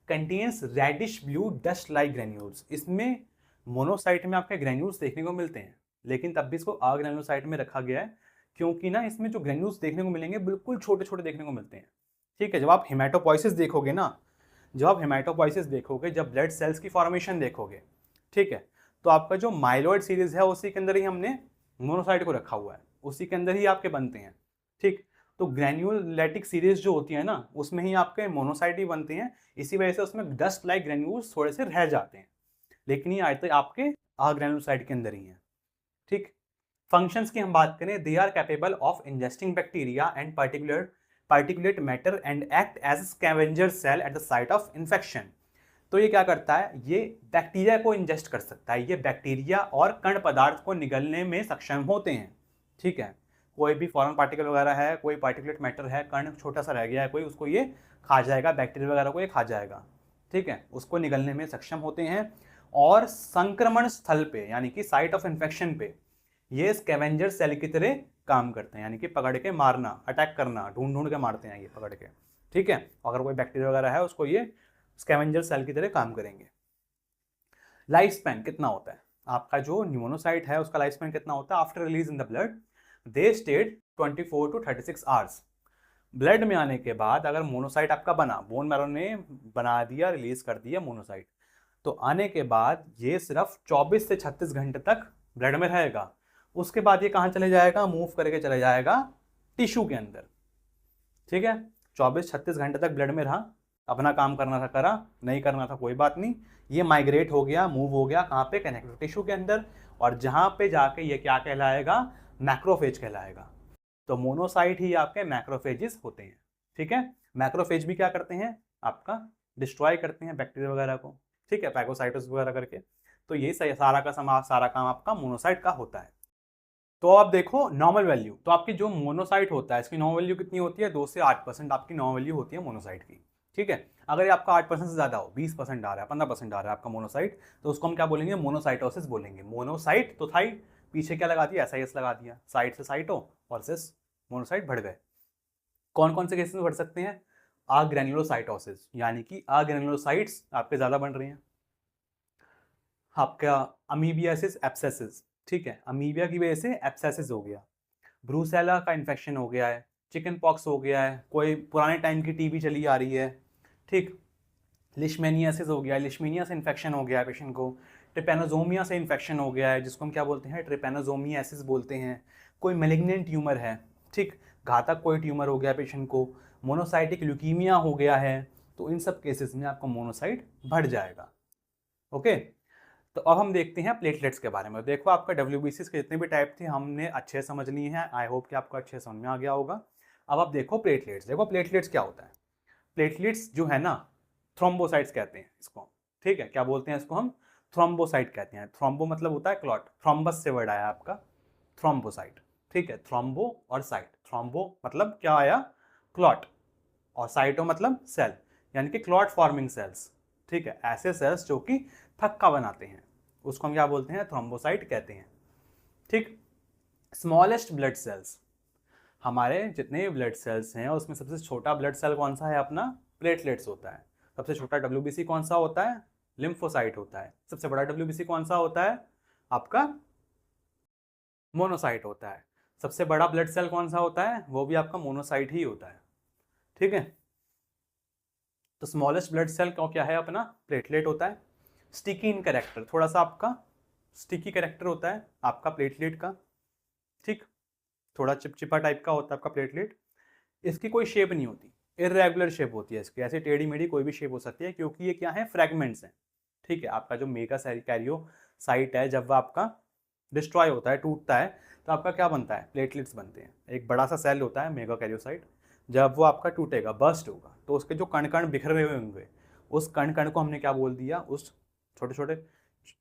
Contains reddish blue dust like granules. इसमें मोनोसाइट में आपके ग्रेन्यूल्स देखने को मिलते हैं लेकिन तब भी इसको अग्रेनुलोसाइट में रखा गया है क्योंकि ना इसमें जो ग्रेन्यूल्स देखने को मिलेंगे बिल्कुल छोटे छोटे देखने को मिलते हैं, ठीक है। जब आप हेमाटोपोइसिस देखोगे ना, जब आप हेमाटोपोइसिस देखोगे, जब ब्लड सेल्स की फॉर्मेशन देखोगे, ठीक है, तो आपका जो माइलॉइड सीरीज है उसी के अंदर ही हमने मोनोसाइट को रखा हुआ है, उसी के अंदर ही आपके बनते हैं, ठीक। तो ग्रैन्युलेटिक सीरीज जो होती है ना उसमें ही आपके मोनोसाइट ही बनते हैं, इसी वजह से उसमें डस्ट लाइक ग्रैन्यूल्स थोड़े से रह जाते हैं लेकिन ये आज तक आपके अग्रैनुलोसाइट के अंदर ही हैं, ठीक। फंक्शंस की हम बात करें, they are capable of ingesting bacteria and particulate matter and act as scavenger cell at the site of infection. तो ये क्या करता है, ये बैक्टीरिया को इंजेस्ट कर सकता है, ये बैक्टीरिया और कण पदार्थ को निगलने में सक्षम होते हैं, ठीक है। कोई भी फॉरेन पार्टिकल वगैरह है, कोई पार्टिकुलेट मैटर है, कण छोटा सा रह गया है कोई, उसको ये खा जाएगा, बैक्टीरिया वगैरह को ये खा जाएगा, ठीक है, उसको निगलने में सक्षम होते हैं। और संक्रमण स्थल पे यानी कि साइट ऑफ इन्फेक्शन पे ये स्कैवेंजर सेल की तरह काम करते हैं, यानी कि पकड़ के मारना, अटैक करना, ढूंढ ढूंढ के मारते हैं ये पकड़ के, ठीक है। अगर कोई बैक्टीरिया वगैरह है उसको ये स्कैवेंजर सेल की तरह काम करेंगे। लाइफ स्पैन कितना होता है आपका, जो मोनोसाइट है उसका लाइफ स्पैन कितना होता है, after release in the blood they stayed 24 to 36 hours. Blood में आने के बाद अगर मोनोसाइट आपका बना, बोन मैरो ने बना दिया, रिलीज कर दिया मोनोसाइट, तो आने के बाद ये सिर्फ 24 से 36 घंटे तक ब्लड में रहेगा। उसके बाद ये कहाँ चले जाएगा, मूव करके चले जाएगा टिश्यू के अंदर। ठीक है, 24-36 घंटे तक ब्लड में रहा, अपना काम करना था करा, नहीं करना था कोई बात नहीं, ये माइग्रेट हो गया, मूव हो गया कहाँ पे, कनेक्टिव टिश्यू के अंदर, और जहाँ पे जाके ये क्या कहलाएगा, मैक्रोफेज कहलाएगा। तो मोनोसाइट ही आपके मैक्रोफेजेस होते हैं। ठीक है, मैक्रोफेज भी क्या करते हैं, आपका डिस्ट्रॉय करते हैं बैक्टीरिया वगैरह को। ठीक है, पैगोसाइटोसिस वगैरह करके। तो ये सारा काम आपका मोनोसाइट का होता है। तो आप देखो नॉर्मल वैल्यू, तो आपकी जो मोनोसाइट होता है इसकी नॉर्मल वैल्यू कितनी होती है, 2 से 8% आपकी नॉर्मल वैल्यू होती है मोनोसाइट की। ठीक है, अगर ये आपका 8% से ज़्यादा हो, 20% आ रहा है, 15% आ रहा है आपका मोनोसाइट, तो उसको हम क्या बोलेंगे, मोनोसाइटोसिस बोलेंगे। मोनोसाइट तो था ही, पीछे क्या लगा दिया, SIS लगा दिया, साइट से साइटो और सिस, मोनोसाइट बढ़ गए। कौन कौन से केसेस में बढ़ सकते हैं, अग्रेनुलोसाइटोसिस, यानी कि अग्रेनुलोसाइट्स आपके ज़्यादा बन रही हैं। आपका अमीबियासिस एब्सेसिस, ठीक है, अमीबिया की वजह से एब्सेसिस हो गया, ब्रूसेला का इन्फेक्शन हो गया है, चिकन पॉक्स हो गया है, कोई पुराने टाइम की टीबी चली आ रही है, ठीक, लिशमेनियासिस हो गया, लिशमेनिया से इन्फेक्शन हो गया है पेशेंट को, ट्रिपेनोजोमिया से इन्फेक्शन हो गया है जिसको हम क्या बोलते हैं, ट्रिपेनोजोमियासिस बोलते हैं, कोई मेलिग्नेंट ट्यूमर है, ठीक, घातक कोई ट्यूमर हो गया पेशेंट को, मोनोसाइटिक ल्यूकीमिया हो गया है, तो इन सब केसेस में आपका मोनोसाइट बढ़ जाएगा। ओके, तो अब हम देखते हैं प्लेटलेट्स के बारे में। देखो आपका WBCs के जितने भी टाइप थे हमने अच्छे समझ लिए हैं, आई होप कि आपको अच्छे समझ में आ गया होगा। अब आप देखो प्लेटलेट्स, देखो प्लेटलेट्स क्या होता है। प्लेटलेट्स जो है ना, थ्रोम्बोसाइट्स कहते हैं इसको। ठीक है, क्या बोलते हैं इसको हम, थ्रोम्बोसाइट कहते हैं। थ्रोम्बो मतलब होता है क्लॉट, थ्रोम्बस से वर्ड आया आपका, थ्रोम्बोसाइट। ठीक है, थ्रोम्बो और साइट, थ्रोम्बो मतलब क्या आया, क्लॉट, और साइटो मतलब सेल, यानी कि क्लॉट फॉर्मिंग सेल्स। ठीक है, ऐसे सेल्स जो कि थक्का बनाते हैं उसको हम क्या बोलते हैं, थ्रोम्बोसाइट कहते हैं। ठीक, स्मॉलेस्ट ब्लड सेल्स, हमारे जितने ब्लड सेल्स हैं उसमें सबसे छोटा ब्लड सेल कौन सा है अपना, प्लेटलेट्स होता है। सबसे छोटा WBC कौन सा होता है, लिम्फोसाइट होता है। सबसे बड़ा WBC कौन सा होता है, आपका मोनोसाइट होता है। सबसे बड़ा ब्लड सेल कौन सा होता है, वो भी आपका मोनोसाइट ही होता है। ठीक है, तो स्मॉलेस्ट ब्लड सेल क्या है अपना, प्लेटलेट होता है। स्टिकी इन कैरेक्टर, थोड़ा सा आपका स्टिकी कैरेक्टर होता है आपका प्लेटलेट का। ठीक, थोड़ा चिपचिपा टाइप का होता है आपका प्लेटलेट। इसकी कोई शेप नहीं होती, इरेगुलर शेप होती है इसकी, ऐसे टेढ़ी मेढ़ी कोई भी शेप हो सकती है, क्योंकि ये क्या है, फ्रेगमेंट्स हैं। ठीक है, आपका जो मेगा कैरियो साइट है, जब वह आपका डिस्ट्रॉय होता है, टूटता है, तो आपका क्या बनता है, प्लेटलेट्स बनते हैं। एक बड़ा सा सेल होता है मेगा कैरियोसाइट, जब वो आपका टूटेगा, बर्स्ट होगा, तो उसके जो कण कण बिखरे हुए होंगे, उस कण कण को हमने क्या बोल दिया, उस छोटे छोटे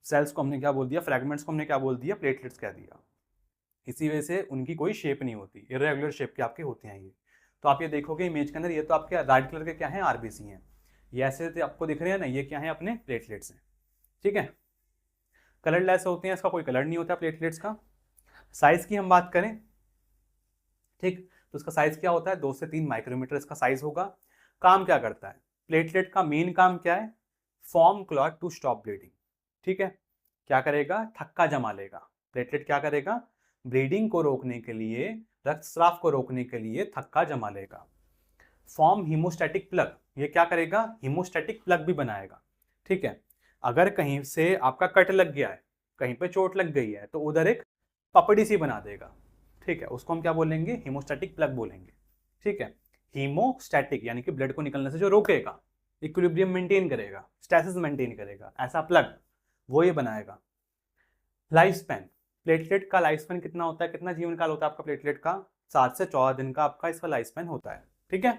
सेल्स को हमने क्या बोल दिया, फ्रेगमेंट्स को हमने क्या बोल दिया, प्लेटलेट्स कह दिया। इसी वजह से उनकी कोई शेप नहीं होती, इरेगुलर शेप के आपके होते हैं ये। तो आप ये देखोगे इमेज के अंदर, ये तो आपके रेड कलर के क्या है, RBC हैं, ये ऐसे आपको दिख रहे हैं ना, ये क्या है, अपने प्लेटलेट्स हैं। ठीक है, कलरलेस होते हैं, इसका कोई कलर नहीं होता प्लेटलेट्स का। साइज की हम बात करें, ठीक, तो इसका साइज क्या होता है, 2 से 3 माइक्रोमीटर इसका साइज होगा। काम क्या करता है, प्लेटलेट का मेन काम क्या है, form clot to stop bleeding. ठीक है, क्या करेगा, थक्का जमा लेगा। प्लेटलेट क्या करेगा, ब्लीडिंग को रोकने के लिए, रक्तस्राव को रोकने के लिए थक्का जमा लेगा। फॉर्म हीमोस्टैटिक प्लग, ये क्या करेगा, हीमोस्टैटिक प्लग भी बनाएगा। ठीक है, अगर कहीं से आपका कट लग गया है, कहीं पे चोट लग गई है, तो उधर एक पपड़ी सी बना देगा। ठीक है, उसको हम क्या बोलेंगे, हीमोस्टैटिक प्लग बोलेंगे। ठीक है, हीमोस्टैटिक यानी कि ब्लड को निकलने से जो रोकेगा, इक्विलिब्रियम मेंटेन करेगा, स्टैसिस मेंटेन करेगा, ऐसा प्लग वो ये बनाएगा। लाइफ स्पैन, प्लेटलेट का लाइफ स्पैन कितना होता है, कितना जीवन काल होता है आपका प्लेटलेट का, 7 से 14 दिन का आपका इसका लाइफ स्पैन होता है। ठीक है,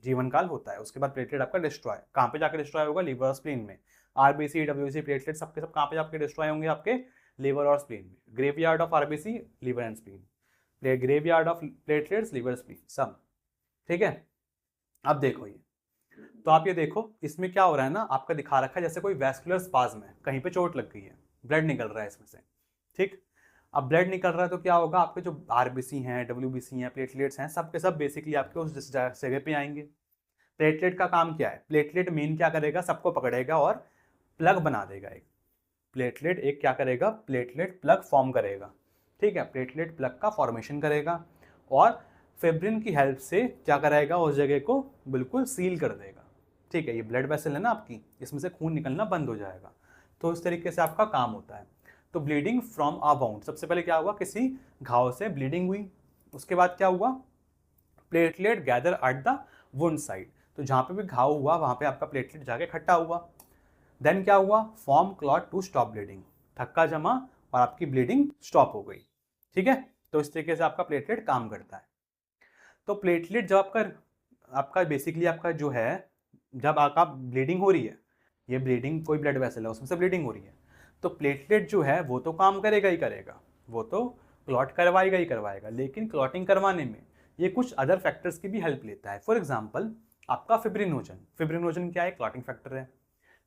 जीवन काल होता है। उसके बाद प्लेटलेट आपका डिस्ट्रॉय, कहाँ पे जाकर डिस्ट्रॉय होगा, लिवर और स्प्लीन में। RBC WBC प्लेटलेट सबके सब कहाँ पे जाकर डिस्ट्रॉय होंगे, आपके लिवर और स्प्लीन में। Graveyard of RBC, liver and spleen, graveyard of platelets, liver spleen सब। ठीक है, अब देखो ये, तो आप ये देखो इसमें क्या हो रहा है ना, आपका दिखा रखा है जैसे कोई वैस्कुलर स्पाज्म है, कहीं पे चोट लग गई है, ब्लड निकल रहा है इसमें से। ठीक, अब ब्लड निकल रहा है तो क्या होगा, आपके जो RBC हैं, WBC हैं, प्लेटलेट्स हैं, सब के सब बेसिकली आपके उस जगह पे आएंगे। प्लेटलेट का काम क्या है, प्लेटलेट मेन क्या करेगा, सबको पकड़ेगा और प्लग बना देगा। एक प्लेटलेट एक क्या करेगा, प्लेटलेट प्लग फॉर्म करेगा। ठीक है, प्लेटलेट प्लग का फॉर्मेशन करेगा और फेब्रिन की हेल्प से क्या करेगा, उस जगह को बिल्कुल सील कर देगा। ठीक है, ये ब्लड वेसल है ना आपकी, इसमें से खून निकलना बंद हो जाएगा। तो इस तरीके से आपका काम होता है। तो ब्लीडिंग फ्रॉम अ वाउंड, सबसे पहले क्या हुआ, किसी घाव से ब्लीडिंग हुई, उसके बाद क्या हुआ, platelet gather at the wound side, तो जहाँ पे भी घाव हुआ वहाँ पे आपका प्लेटलेट जाके इकट्ठा हुआ। देन क्या हुआ, form clot to stop bleeding, थक्का जमा और आपकी ब्लीडिंग स्टॉप हो गई। ठीक है, तो इस तरीके से आपका प्लेटलेट काम करता है। तो प्लेटलेट जब आपका आपका बेसिकली आपका जो है, जब आपका ब्लीडिंग हो रही है, ये ब्लीडिंग कोई ब्लड वेसल है उसमें से ब्लीडिंग हो रही है, तो प्लेटलेट जो है वो तो काम करेगा ही करेगा, वो तो क्लॉट करवाएगा ही करवाएगा, लेकिन क्लॉटिंग करवाने में ये कुछ अदर फैक्टर्स की भी हेल्प लेता है। फॉर एग्जाम्पल आपका फिब्रिनोजन, फिब्रिनोजन क्या है, क्लॉटिंग फैक्टर है।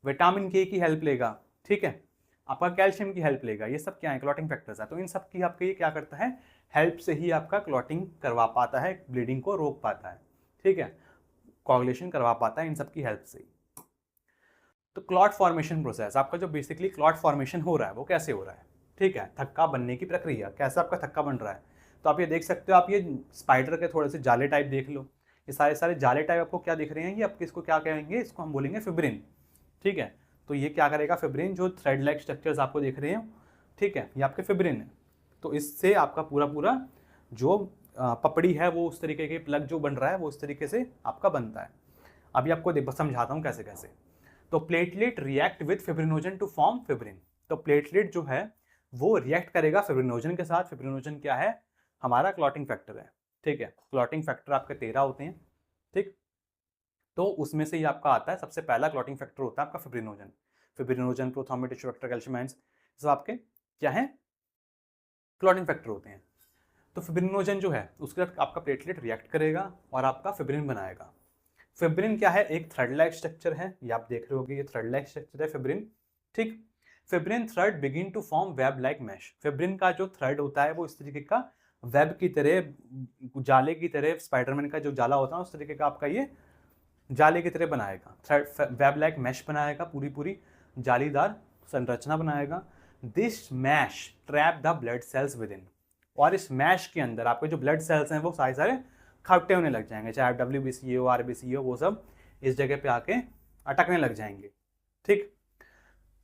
विटामिन के की हेल्प लेगा, ठीक है, आपका कैल्शियम की हेल्प लेगा, ये सब क्या है, क्लॉटिंग फैक्टर्स है। तो इन सब की आपके ये क्या करता है, हेल्प से ही आपका क्लॉटिंग करवा पाता है, ब्लीडिंग को रोक पाता है, ठीक है, कोagulation करवा पाता है इन सब की हेल्प से ही। तो क्लॉट फॉर्मेशन प्रोसेस, आपका जो बेसिकली क्लॉट फॉर्मेशन हो रहा है वो कैसे हो रहा है, ठीक है, थक्का बनने की प्रक्रिया, कैसे आपका थक्का बन रहा है। तो आप ये देख सकते हो, आप ये स्पाइडर के थोड़े से जाले टाइप देख लो, ये सारे सारे जाले टाइप आपको क्या दिख रहे हैं, ये आप इसको क्या कहेंगे, इसको हम बोलेंगे फिब्रिन, ठीक है। तो ये क्या करेगा, फिब्रिन जो थ्रेड लाइक स्ट्रक्चर्स आपको दिख रहे हैं, ठीक है, ये आपके फिब्रिन है। तो इससे आपका पूरा पूरा जो पपड़ी है वो उस तरीके के प्लग जो बन रहा है वो उस तरीके से आपका बनता है। अभी आपको समझाता हूँ कैसे कैसे। तो platelet react with fibrinogen to form fibrin, तो प्लेटलेट जो है वो रिएक्ट करेगा फिब्रिनोजन के साथ। फिब्रिनोजन क्या है, हमारा क्लॉटिंग फैक्टर है, ठीक है, क्लॉटिंग फैक्टर आपके 13 होते हैं, ठीक। तो उसमें से ही आपका आता है, सबसे पहला क्लॉटिंग फैक्टर होता है आपका fibrinogen. Fibrinogen, prothrombin, tissue factor, calcium ions, सब आपके क्या है, क्लॉटिंग फैक्टर होते हैं। तो फिब्रिनोजन जो है उसके साथ आपका प्लेटलेट रिएक्ट करेगा और आपका फिब्रिन बनाएगा। फिब्रिन क्या है, एक थ्रेड लाइक स्ट्रक्चर है, ये आप देख रहे होगे, ये थ्रेड लाइक स्ट्रक्चर है फिब्रिन, ठीक। Fibrin thread begin to form web like mesh, fibrin का जो थ्रेड होता है वो इस तरीके का वेब की तरह, जाले की तरह, स्पाइडरमैन का जो जाला होता है उस तरीके का आपका ये जाले की तरह बनाएगा, थ्रेड वेब लाइक मैश बनाएगा, पूरी पूरी जालीदार संरचना बनाएगा। This mesh trap the blood cells within, और इस मैश के अंदर आपके जो ब्लड सेल्स हैं वो सारे सारे खट्टे होने लग जाएंगे, चाहे WBC हो, RBC हो, वो सब इस जगह पे आके अटकने लग जाएंगे, ठीक।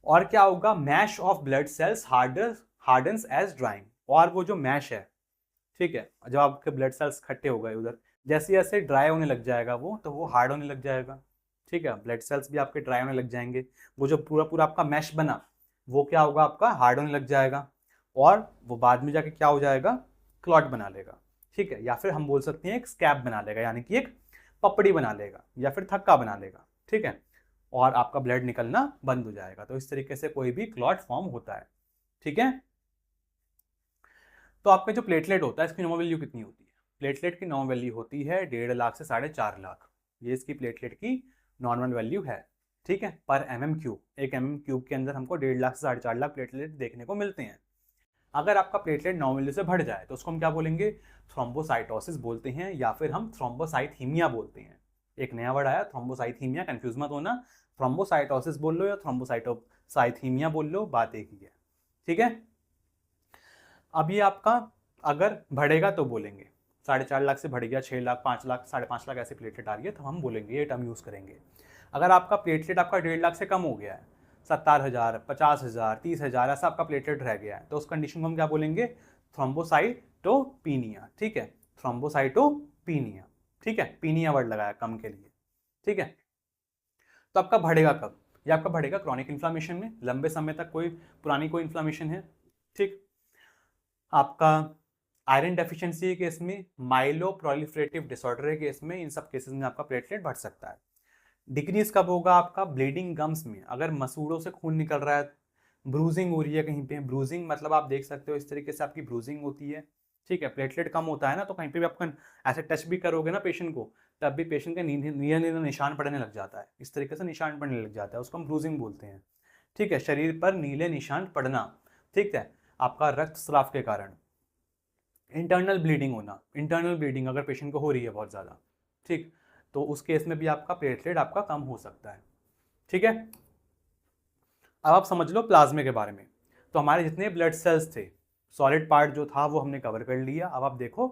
और क्या होगा, mesh of blood cells hardens as drying, और वो जो मैश है, ठीक है, जब आपके ब्लड सेल्स खट्टे हो गए उधर, जैसे जैसे ड्राई होने लग जाएगा वो, तो वो हार्ड होने लग जाएगा, ठीक है, ब्लड सेल्स भी आपके ड्राई होने लग जाएंगे, वो जो पूरा पूरा आपका मैश बना वो क्या होगा, आपका हार्ड होने लग जाएगा, और वो बाद में जाके क्या हो जाएगा, क्लॉट बना लेगा, ठीक है, या फिर हम बोल सकते हैं एक स्कैब बना लेगा, यानी कि एक पपड़ी बना लेगा या फिर थक्का बना लेगा, ठीक है, और आपका ब्लड निकलना बंद हो जाएगा। तो इस तरीके से कोई भी क्लॉट फॉर्म होता है, ठीक है। तो आपका जो प्लेटलेट होता है इसकी नॉर्मल वैल्यू कितनी होती है, प्लेटलेट की नॉर्मल वैल्यू होती है 1.5 लाख से 4.5 लाख, ये इसकी प्लेटलेट की नॉर्मल वैल्यू है, ठीक है, पर MM3, एक MM3 के अंदर हमको 1.5 लाख से 4.5 लाख प्लेटलेट देखने को मिलते हैं। अगर आपका प्लेटलेट नॉर्मल वैल्यू से बढ़ जाए तो उसको हम क्या बोलेंगे, थ्रोम्बोसाइटोसिस बोलते हैं, या फिर हम थ्रोम्बोसाइथीमिया बोलते हैं। एक नया वर्ड आया थ्रोम्बोसाइथीमिया, कंफ्यूज मत होना, थ्रोम्बोसाइटोसिस बोल लो या थ्रोम्बोसाइथीमिया बोल लो, बात एक ही है, ठीक है। अब ये आपका अगर बढ़ेगा तो बोलेंगे 4.5 लाख से बढ़ गया 6 लाख, 5 लाख, 5.5 लाख ऐसे प्लेटलेट आ रही है, तो हम बोलेंगे, ये टर्म यूज करेंगे। अगर आपका प्लेटलेट आपका 1.5 लाख से कम हो गया है, 70,000, 50,000, 30,000 ऐसा आपका प्लेटलेट रह गया है, तो उस कंडीशन को हम क्या बोलेंगे, थ्रोम्बोसाइटोपिनिया, ठीक है, थ्रोम्बोसाइटोपिनिया, ठीक है, पीनिया वर्ड लगाया कम के लिए, ठीक है। तो आपका बढ़ेगा कब, ये आपका बढ़ेगा क्रॉनिक इन्फ्लामेशन में, लंबे समय तक कोई पुरानी कोई इन्फ्लामेशन है, ठीक। आपका आयरन डेफिशिएंसी के केस में, माइलो प्रोलिफरेटिव डिसऑर्डर के केस में, इन सब केसेस में आपका प्लेटलेट बढ़ सकता है। डिक्रीज कब होगा, आपका ब्लीडिंग गम्स में, अगर मसूड़ों से खून निकल रहा है, ब्रूजिंग हो रही है कहीं पे, ब्रूजिंग मतलब आप देख सकते हो इस तरीके से आपकी ब्रूजिंग होती है, ठीक है, प्लेटलेट कम होता है ना, तो कहीं पे भी आप ऐसे टच भी करोगे ना पेशेंट को, तब भी पेशेंट के नीले नीले निशान पड़ने लग जाता है, इस तरीके से निशान पड़ने लग जाता है, उसको हम ब्रूजिंग बोलते हैं, ठीक है, शरीर पर नीले निशान पड़ना, ठीक है, आपका रक्तस्राव के कारण। इंटरनल ब्लीडिंग होना, इंटरनल ब्लीडिंग अगर पेशेंट को हो रही है बहुत ज़्यादा, ठीक, तो उस केस में भी आपका प्लेटलेट आपका कम हो सकता है, ठीक है। अब आप समझ लो प्लाज्मे के बारे में। तो हमारे जितने ब्लड सेल्स थे, सॉलिड पार्ट जो था वो हमने कवर कर लिया। अब आप देखो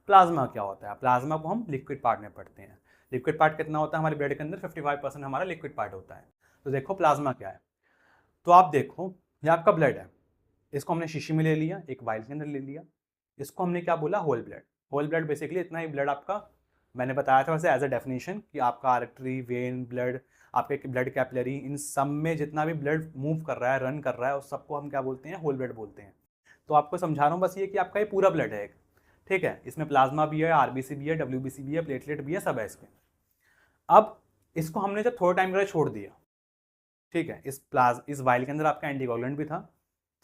प्लाज्मा क्या होता है। प्लाज्मा को हम लिक्विड पार्ट में पढ़ते हैं। लिक्विड पार्ट कितना होता है हमारे ब्लड के अंदर? 55% हमारा लिक्विड पार्ट होता है। तो देखो प्लाज्मा क्या है। तो आप देखो ये आपका ब्लड है, इसको हमने शीशी में ले लिया, एक वाइल के अंदर ले लिया, इसको हमने क्या बोला? Whole blood. Whole blood basically इतना ही ब्लड आपका, मैंने बताया था वैसे एज अ डेफिनेशन कि आपका आर्टरी, वेन, ब्लड, आपके ब्लड कैपिलरी, इन सब में जितना भी ब्लड मूव कर रहा है, रन कर रहा है, उस सबको हम क्या बोलते हैं? होल ब्लड बोलते हैं। तो आपको समझा रहा हूँ बस ये कि आपका ये पूरा ब्लड है एक, ठीक है। इसमें प्लाज्मा भी है, आरबीसी भी है, डब्ल्यूबीसी भी है, प्लेटलेट भी है, सब है इसमें। अब इसको हमने जब थोड़ा टाइम के लिए छोड़ दिया, ठीक है, इस वाइल के अंदर आपका एंटीकोगुलेंट भी था,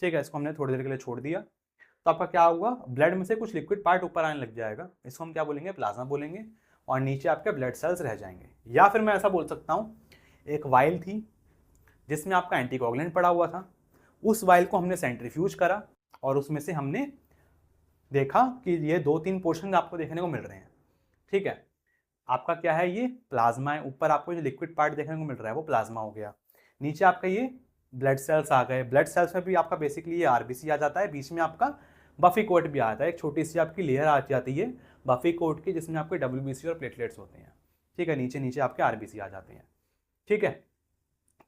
ठीक है, इसको हमने थोड़ी देर के लिए छोड़ दिया, तो आपका क्या होगा? ब्लड में से कुछ लिक्विड पार्ट ऊपर आने लग जाएगा, इसको हम क्या बोलेंगे? प्लाज्मा बोलेंगे, और नीचे आपके ब्लड सेल्स रह जाएंगे। या फिर मैं ऐसा बोल सकता हूँ, एक वाइल थी जिसमें आपका एंटीकोगुलेंट पड़ा हुआ था, उस वाइल को हमने सेंट्रीफ्यूज करा और उसमें से हमने देखा कि ये 2-3 पोर्शन आपको देखने को मिल रहे हैं, ठीक है। आपका क्या है? ये प्लाज्मा है। ऊपर आपको जो लिक्विड पार्ट देखने को मिल रहा है वो प्लाज्मा हो गया, नीचे आपका ये ब्लड सेल्स आ गए। ब्लड सेल्स में भी आपका बेसिकली ये आरबीसी आ जाता है, बीच में आपका बफी कोट भी आता है, एक छोटी सी आपकी लेयर आ जाती है बफी कोट की, जिसमें आपके डब्ल्यूबीसी और प्लेटलेट्स होते हैं, ठीक है। नीचे नीचे आपके आरबीसी आ जाते हैं, ठीक है।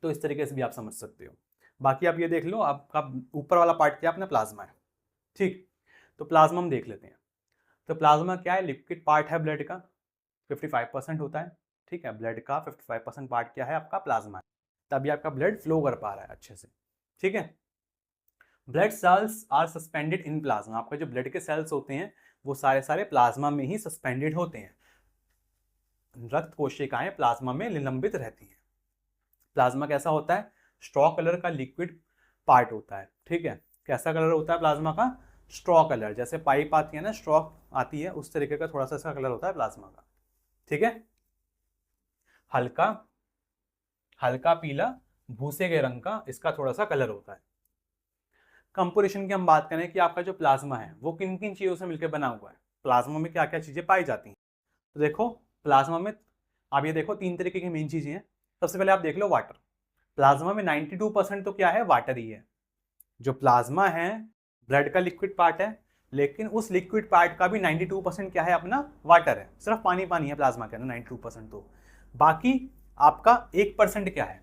तो इस तरीके से भी आप समझ सकते हो। बाकी आप ये देख लो, आपका ऊपर वाला पार्ट क्या? अपना प्लाज्मा है, ठीक। तो प्लाज्मा हम देख लेते हैं। तो प्लाज्मा क्या है? लिक्विड पार्ट है ब्लड का, 55% होता है, ठीक है। ब्लड का 55% पार्ट क्या है? आपका प्लाज्मा है, तभी आपका ब्लड फ्लो कर पा रहा है अच्छे से, ठीक है। Blood cells are suspended in plasma. आपका जो ब्लड के सेल्स होते हैं वो सारे सारे प्लाज्मा में ही सस्पेंडेड होते हैं। रक्त कोशिकाएं प्लाज्मा में निलंबित रहती हैं। प्लाज्मा कैसा होता है? स्ट्रॉ कलर का लिक्विड पार्ट होता है, ठीक है। कैसा कलर होता है प्लाज्मा का? स्ट्रॉ कलर, जैसे पाइप आती है ना, स्ट्रॉ आती है, उस तरीके का थोड़ा सा इसका कलर होता है प्लाज्मा का, ठीक है। हल्का हल्का पीला भूसे के रंग का इसका थोड़ा सा कलर होता है। कंपोजिशन की हम बात करें कि आपका जो प्लाज्मा है वो किन किन चीज़ों से मिलकर बना हुआ है, प्लाज्मा में क्या क्या चीज़ें पाई जाती हैं। तो देखो प्लाज्मा में आप ये देखो 3 तरीके की मेन चीज़ें हैं। सबसे पहले आप देख लो वाटर। प्लाज्मा में 92% तो क्या है? वाटर ही है। जो प्लाज्मा है ब्लड का लिक्विड पार्ट है, लेकिन उस लिक्विड पार्ट का भी 92% क्या है? अपना वाटर है। सिर्फ पानी पानी है प्लाज्मा के अंदर 92%। तो बाकी आपका 1% क्या है?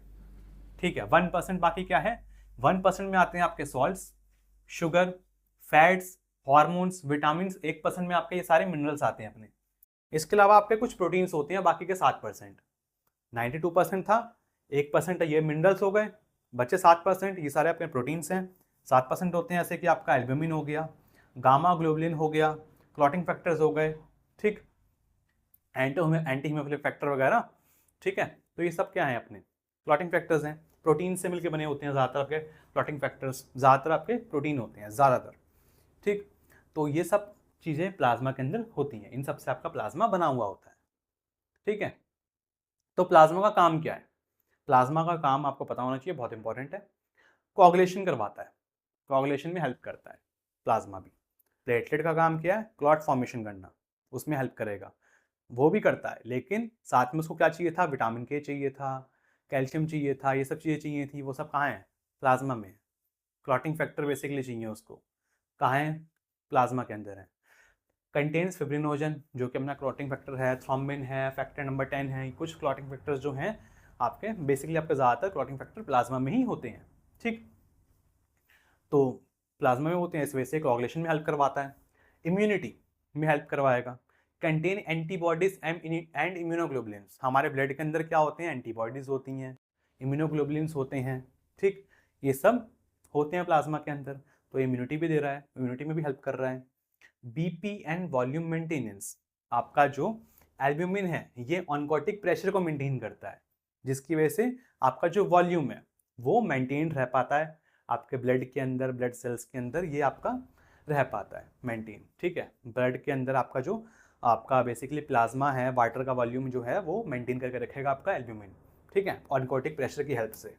ठीक है, 1% बाकी क्या है? 1% में आते हैं आपके salts, sugar, fats, hormones, vitamin. 1% में आपके ये सारे मिनरल्स आते हैं अपने। इसके अलावा आपके कुछ प्रोटीन्स होते हैं, बाकी के 7%। 92% था, 1% ये मिनरल्स हो गए, बचे 7%, ये सारे आपके प्रोटीन्स हैं। 7% होते हैं ऐसे कि आपका एल्ब्यूमिन हो गया, गामा ग्लोबुलिन हो गया, क्लॉटिंग फैक्टर्स हो गए, ठीक, एंटी हीमोफिलिक फैक्टर वगैरह, ठीक है। तो ये सब क्या है? अपने क्लॉटिंग फैक्टर्स हैं, प्रोटीन से मिलकर बने होते हैं ज़्यादातर आपके क्लॉटिंग फैक्टर्स, ज़्यादातर आपके प्रोटीन होते हैं ज़्यादातर, ठीक। तो ये सब चीज़ें प्लाज्मा के अंदर होती हैं, इन सब से आपका प्लाज्मा बना हुआ होता है, ठीक है। तो प्लाज्मा का काम क्या है? प्लाज्मा का काम आपको पता होना चाहिए, बहुत इंपॉर्टेंट है। कोआगुलेशन करवाता है, कोआगुलेशन में हेल्प करता है प्लाज्मा भी। प्लेटलेट का काम क्या है? क्लॉट फॉर्मेशन करना, उसमें हेल्प करेगा, वो भी करता है। लेकिन साथ में उसको क्या चाहिए था? विटामिन के चाहिए था, कैल्शियम चाहिए था, ये सब चीज़ें चाहिए थी, वो सब कहाँ है? प्लाज्मा में। क्लॉटिंग फैक्टर बेसिकली चाहिए उसको, कहाँ है? प्लाज्मा के अंदर है। कंटेन्स फिब्रिनोजन, जो कि अपना क्लॉटिंग फैक्टर है, थ्रोम्बिन है, फैक्टर नंबर 10 है, कुछ क्लॉटिंग फैक्टर्स जो हैं आपके, बेसिकली आपके ज़्यादातर क्लॉटिंग फैक्टर प्लाज्मा में ही होते हैं, ठीक। तो प्लाज्मा में होते हैं, इस वजह से कोआगुलेशन में हेल्प करवाता है, इम्यूनिटी में हेल्प करवाएगा। Contain antibodies and immunoglobulins. हमारे ब्लड के अंदर क्या होते हैं? एंटीबॉडीज होती हैं, इम्यूनोग्लोबुलिन्स होते हैं, ठीक, ये सब होते हैं प्लाज्मा के अंदर। तो इम्यूनिटी भी दे रहा है, इम्यूनिटी में भी हेल्प कर रहा है। BP and volume maintenance. आपका जो एल्ब्यूमिन है ये ऑनकोटिक प्रेशर को मेंटेन करता है, जिसकी वजह से आपका जो वॉल्यूम है वो मेंटेन रह पाता है आपके ब्लड के अंदर, ब्लड सेल्स के अंदर ये आपका रह पाता है मेंटेन, ठीक है। ब्लड के अंदर आपका जो आपका बेसिकली प्लाज्मा है, वाटर का वॉल्यूम जो है वो मेंटेन करके रखेगा आपका एल्ब्यूमिन, ठीक है, ऑनकोटिक प्रेशर की हेल्प से।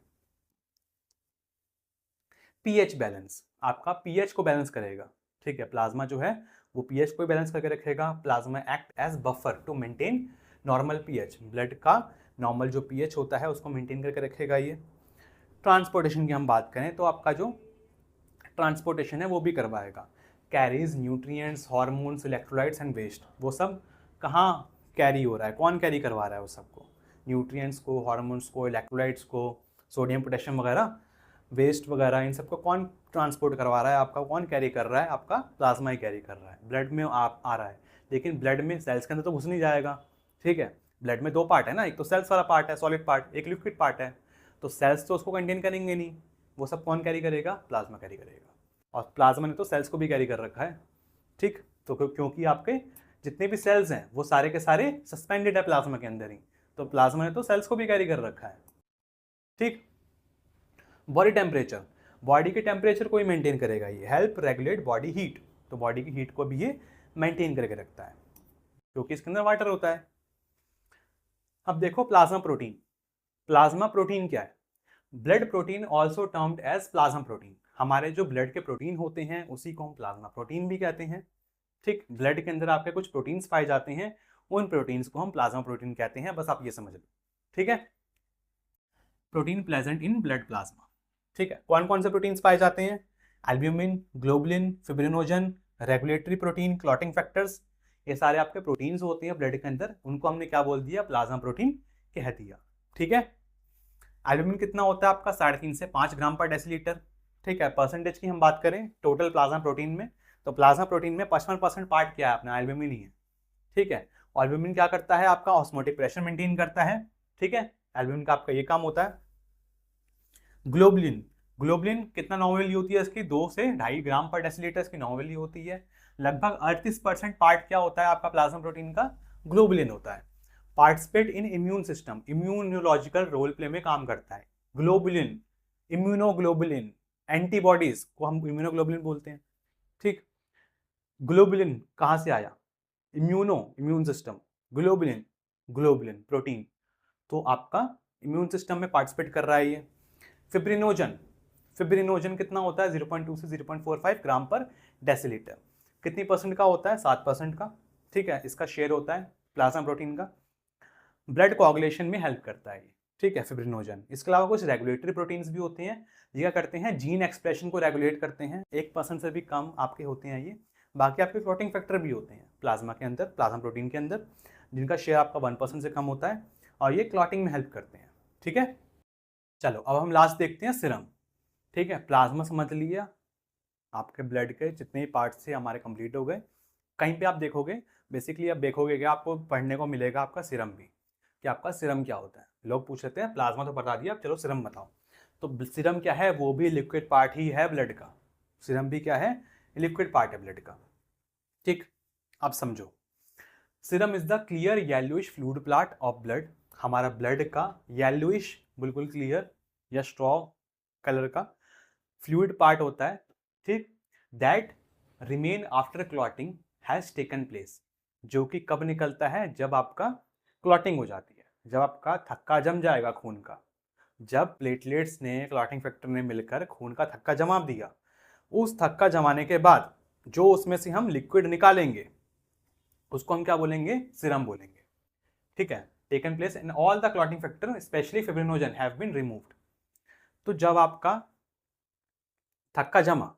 पीएच बैलेंस, आपका पीएच को बैलेंस करेगा, ठीक है। प्लाज्मा जो है वो पीएच को बैलेंस करके रखेगा। Plasma act as buffer to maintain normal pH. Blood का नॉर्मल जो पीएच होता है उसको मेंटेन करके रखेगा ये। ट्रांसपोर्टेशन की हम बात करें तो आपका जो ट्रांसपोर्टेशन है वो भी करवाएगा। Carries nutrients, hormones, electrolytes and waste, वो सब कहाँ कैरी हो रहा है, कौन कैरी करवा रहा है उस सबको, न्यूट्रिएंट्स को, हार्मोन्स को, इलेक्ट्रोलाइट्स को, सोडियम पोटेशियम वगैरह, वेस्ट वगैरह, इन सबको कौन ट्रांसपोर्ट करवा रहा है आपका, कौन कैरी कर रहा है, आपका प्लाज्मा ही कैरी कर रहा है, ब्लड में आ रहा है। लेकिन ब्लड में सेल्स के अंदर तो घुस नहीं जाएगा, ठीक है। ब्लड में दो पार्ट है ना, एक तो सेल्स वाला पार्ट है सॉलिड पार्ट, एक लिक्विड पार्ट है। तो सेल्स तो उसको कंटेन करेंगे नहीं, वो सब कौन कैरी करेगा, प्लाज्मा कैरी करेगा। और प्लाज्मा ने तो सेल्स को भी कैरी कर रखा है, ठीक। तो क्योंकि आपके जितने भी सेल्स हैं वो सारे के सारे सस्पेंडेड है प्लाज्मा के अंदर ही, तो प्लाज्मा ने तो सेल्स को भी कैरी कर रखा है, ठीक। बॉडी टेम्परेचर, बॉडी के टेम्परेचर को ही मेंटेन करेगा ये, हेल्प रेगुलेट बॉडी हीट, तो बॉडी की हीट को भी ये मेंटेन करके रखता है क्योंकि इसके अंदर वाटर होता है। अब देखो प्लाज्मा प्रोटीन, प्लाज्मा प्रोटीन क्या है, blood protein also termed as plasma protein. हमारे जो ब्लड के प्रोटीन होते हैं उसी को हम प्लाज्मा प्रोटीन भी कहते हैं, ठीक। ब्लड के अंदर आपके कुछ प्रोटीन्स पाए जाते हैं, उन प्रोटीन्स को हम प्लाज्मा प्रोटीन कहते हैं, बस आप ये समझ लो, ठीक है। Protein present in blood plasma, ठीक है। कौन कौन से प्रोटीन्स पाए जाते हैं, albumin, globulin, fibrinogen, regulatory protein, clotting factors, ये सारे आपके प्रोटीन्स होते हैं ब्लड के अंदर, उनको हमने क्या बोल दिया, प्लाज्मा प्रोटीन कह दिया, ठीक है। एल्ब्यूमिन कितना होता है आपका, 3.5 से 5 ग्राम पर डेसीलीटर, ठीक है। परसेंटेज की हम बात करें टोटल प्लाज्मा प्रोटीन में, तो प्लाज्मा प्रोटीन में 55% पार्ट क्या है अपना, एल्ब्यूमिन ही है, ठीक है। एल्ब्यूमिन क्या करता है आपका, ऑस्मोटिक प्रेशर मेंटेन करता है, ठीक है। एल्ब्यूमिन का आपका ये काम होता है। ग्लोबुलिन, ग्लोबुलिन कितना नॉर्मल वैल्यू होती है इसकी, 2 से 2.5 ग्राम पर डेसीलीटर इसकी नॉर्मल वैल्यू होती है। लगभग 38% पार्ट क्या होता है आपका प्लाज्मा प्रोटीन का, ग्लोबुलिन होता है। Participate in immune system, immunological role play में काम करता है ग्लोबुलिन, इम्यूनोग्लोबुलिन, एंटीबॉडीज को हम इम्यूनोग्लोबुलिन बोलते हैं, ठीक। ग्लोबुलिन कहाँ से आया, immune system, globulin, globulin protein, तो आपका इम्यून सिस्टम में पार्टिसिपेट कर रहा है ये। फिब्रिनोजन, फिब्रिनोजन कितना होता है, 0.2 से 0.45 ग्राम पर डेसीलीटर, कितनी परसेंट का होता है, 7% का, ठीक है। इसका शेयर होता है प्लाज्मा प्रोटीन का। ब्लड कोआगुलेशन में हेल्प करता है ये, ठीक है, फिब्रिनोजन। इसके अलावा कुछ रेगुलेटरी प्रोटीन्स भी होते हैं, ये क्या करते हैं, जीन एक्सप्रेशन को रेगुलेट करते हैं, 1% से भी कम आपके होते हैं ये। बाकी आपके क्लॉटिंग फैक्टर भी होते हैं प्लाज्मा के अंदर, प्लाज्मा प्रोटीन के अंदर, जिनका शेयर आपका 1% से कम होता है और ये क्लॉटिंग में हेल्प करते हैं, ठीक है। चलो अब हम लास्ट देखते हैं सीरम, ठीक है। प्लाज्मा समझ लिया, आपके ब्लड के जितने भी पार्ट्स थे हमारे कंप्लीट हो गए। कहीं पे आप देखोगे, बेसिकली आप देखोगे कि आपको पढ़ने को मिलेगा आपका सीरम भी, कि आपका सीरम क्या होता है। लोग पूछ लेते हैं प्लाज्मा तो बता दिया, अब चलो सीरम बताओ। तो सीरम क्या है, वो भी लिक्विड पार्ट ही है ब्लड का, सीरम भी क्या है, लिक्विड पार्ट है ब्लड का, ठीक। अब समझो, serum is the clear yellowish fluid part of blood, हमारा ब्लड का येलोइश बिल्कुल क्लियर या स्ट्रॉ कलर का फ्लूइड पार्ट होता है, ठीक। That remain after clotting has taken place, जो कि कब निकलता है, जब आपका क्लॉटिंग हो जाती है, जब आपका थक्का जम जाएगा खून का, जब प्लेटलेट्स ने, क्लॉटिंग फैक्टर ने मिलकर खून का थक्का जमा दिया, उस थक्का जमाने के बाद जो उसमें से हम लिक्विड निकालेंगे उसको हम क्या बोलेंगे, सीरम बोलेंगे, ठीक है। Taken place in all the clotting factor specially fibrinogen have been removed. तो जब आपका थक्का जमा,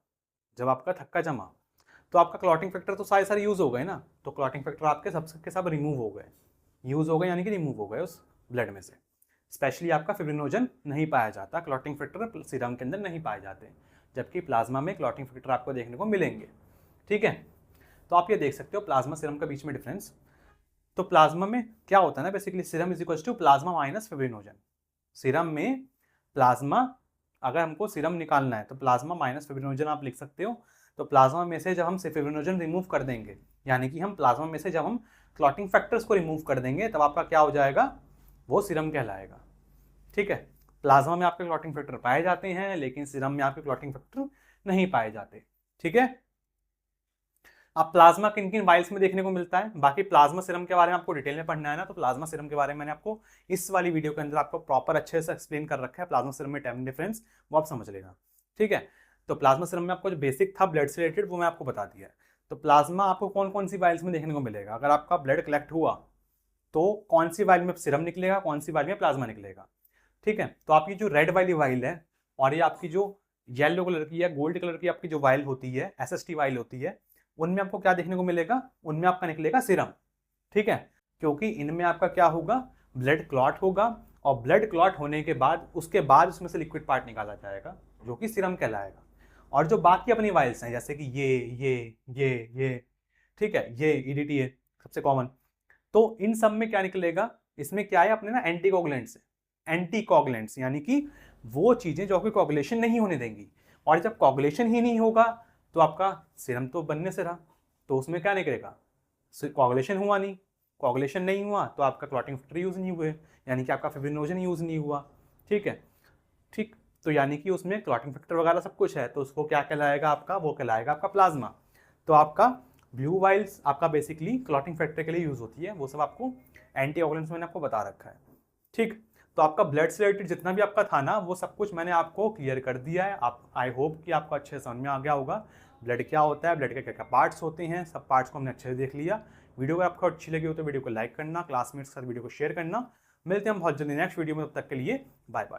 जब आपका थक्का जमा तो आपका क्लॉटिंग फैक्टर तो सारे यूज हो गए ना, तो क्लॉटिंग फैक्टर आपके सबके सब रिमूव हो गए, यूज हो गए यानी कि रिमूव हो गए उस ब्लड में से। स्पेशली आपका फिब्रिनोजन नहीं पाया जाता, क्लॉटिंग फैक्टर सीरम के अंदर नहीं पाए जाते, जबकि प्लाज्मा में क्लॉटिंग फैक्टर आपको देखने को मिलेंगे, ठीक है। तो आप ये देख सकते हो प्लाज्मा सीरम के बीच में डिफरेंस। तो प्लाज्मा में क्या होता है ना, basically serum is equal to plasma minus fibrinogen. Serum में प्लाज्मा, अगर हमको सीरम निकालना है तो प्लाज्मा माइनस फिब्रिनोजन आप लिख सकते हो। तो प्लाज्मा में से जब हम फिब्रिनोजन रिमूव कर देंगे, यानी कि हम प्लाज्मा में से जब हम क्लॉटिंग फैक्टर्स को रिमूव कर देंगे, तब आपका क्या हो जाएगा, वो सीरम कहलाएगा, ठीक है। प्लाज्मा में आपके क्लॉटिंग फैक्टर पाए जाते हैं, लेकिन सीरम में आपके क्लॉटिंग फैक्टर नहीं पाए जाते, ठीक है। अब प्लाज्मा किन किन वाइल्स में देखने को मिलता है, बाकी प्लाज्मा सीरम के बारे में आपको डिटेल में पढ़ना है ना, तो प्लाज्मा सीरम के बारे में मैंने आपको इस वाली वीडियो के अंदर आपको प्रॉपर अच्छे से एक्सप्लेन कर रखा है, प्लाज्मा सीरम में टाइम डिफरेंस, वो आप समझ लेना, ठीक है। तो प्लाज्मा सीरम में आपको जो बेसिक था ब्लड से रिलेटेड वो मैं आपको बता दिया है। तो प्लाज्मा आपको कौन कौन सी वाइल्स में देखने को मिलेगा, अगर आपका ब्लड कलेक्ट हुआ तो कौन सी वाइल में सीरम निकलेगा, कौन सी वाइल में प्लाज्मा निकलेगा, ठीक है। तो आपकी जो रेड वाली वाइल है और ये आपकी जो येलो कलर की या गोल्ड कलर की आपकी जो वाइल होती है, SST वाइल होती है, उनमें आपको क्या देखने को मिलेगा, उनमें आपका निकलेगा सीरम, ठीक है। क्योंकि इनमें आपका क्या होगा, ब्लड क्लॉट होगा, और ब्लड क्लॉट होने के बाद उसके बाद उसमें से लिक्विड पार्ट निकाला जाएगा जो कि सीरम कहलाएगा। और जो बाकी अपनी वाइल्स हैं जैसे कि ये ठीक है, ये ईडीटी है सबसे कॉमन, तो इन सब में क्या निकलेगा, इसमें क्या है अपने ना एंटीकोगुलेंट्स, एंटीकोगुलेंट्स यानी कि वो चीजें जो आपकी कोगुलेशन नहीं होने देंगी। और जब कोगुलेशन ही नहीं होगा तो आपका सीरम तो बनने से रहा, तो उसमें क्या निकलेगा, कोगुलेशन हुआ नहीं, कोगुलेशन नहीं हुआ तो आपका क्लॉटिंग फैक्टर यूज नहीं हुए, यानी कि आपका फिब्रिनोजन यूज नहीं हुआ। ठीक है, ठीक, तो यानी कि उसमें क्लॉटिंग फैक्टर वगैरह सब कुछ है, तो उसको क्या कहलाएगा आपका, वो कहलाएगा आपका प्लाज्मा। तो आपका ब्लू वाइल्स आपका बेसिकली क्लॉटिंग फैक्टर के लिए यूज होती है, वो सब आपको एंटीकोगुलेंट्स मैंने आपको बता रखा है। ठीक, तो आपका ब्लड से रिलेटेड जितना भी आपका था ना वो सब कुछ मैंने आपको क्लियर कर दिया है। आप आई होप कि आपको अच्छे से समझ में आ गया होगा ब्लड क्या होता है, ब्लड के क्या क्या पार्ट्स होते हैं, सब पार्ट्स को हमने अच्छे से देख लिया। वीडियो अगर आपको अच्छी लगी हो तो वीडियो को लाइक करना, क्लासमेट्स के साथ वीडियो को शेयर करना। मिलते हैं हम बहुत जल्दी नेक्स्ट वीडियो में, तब तक के लिए बाय बाय।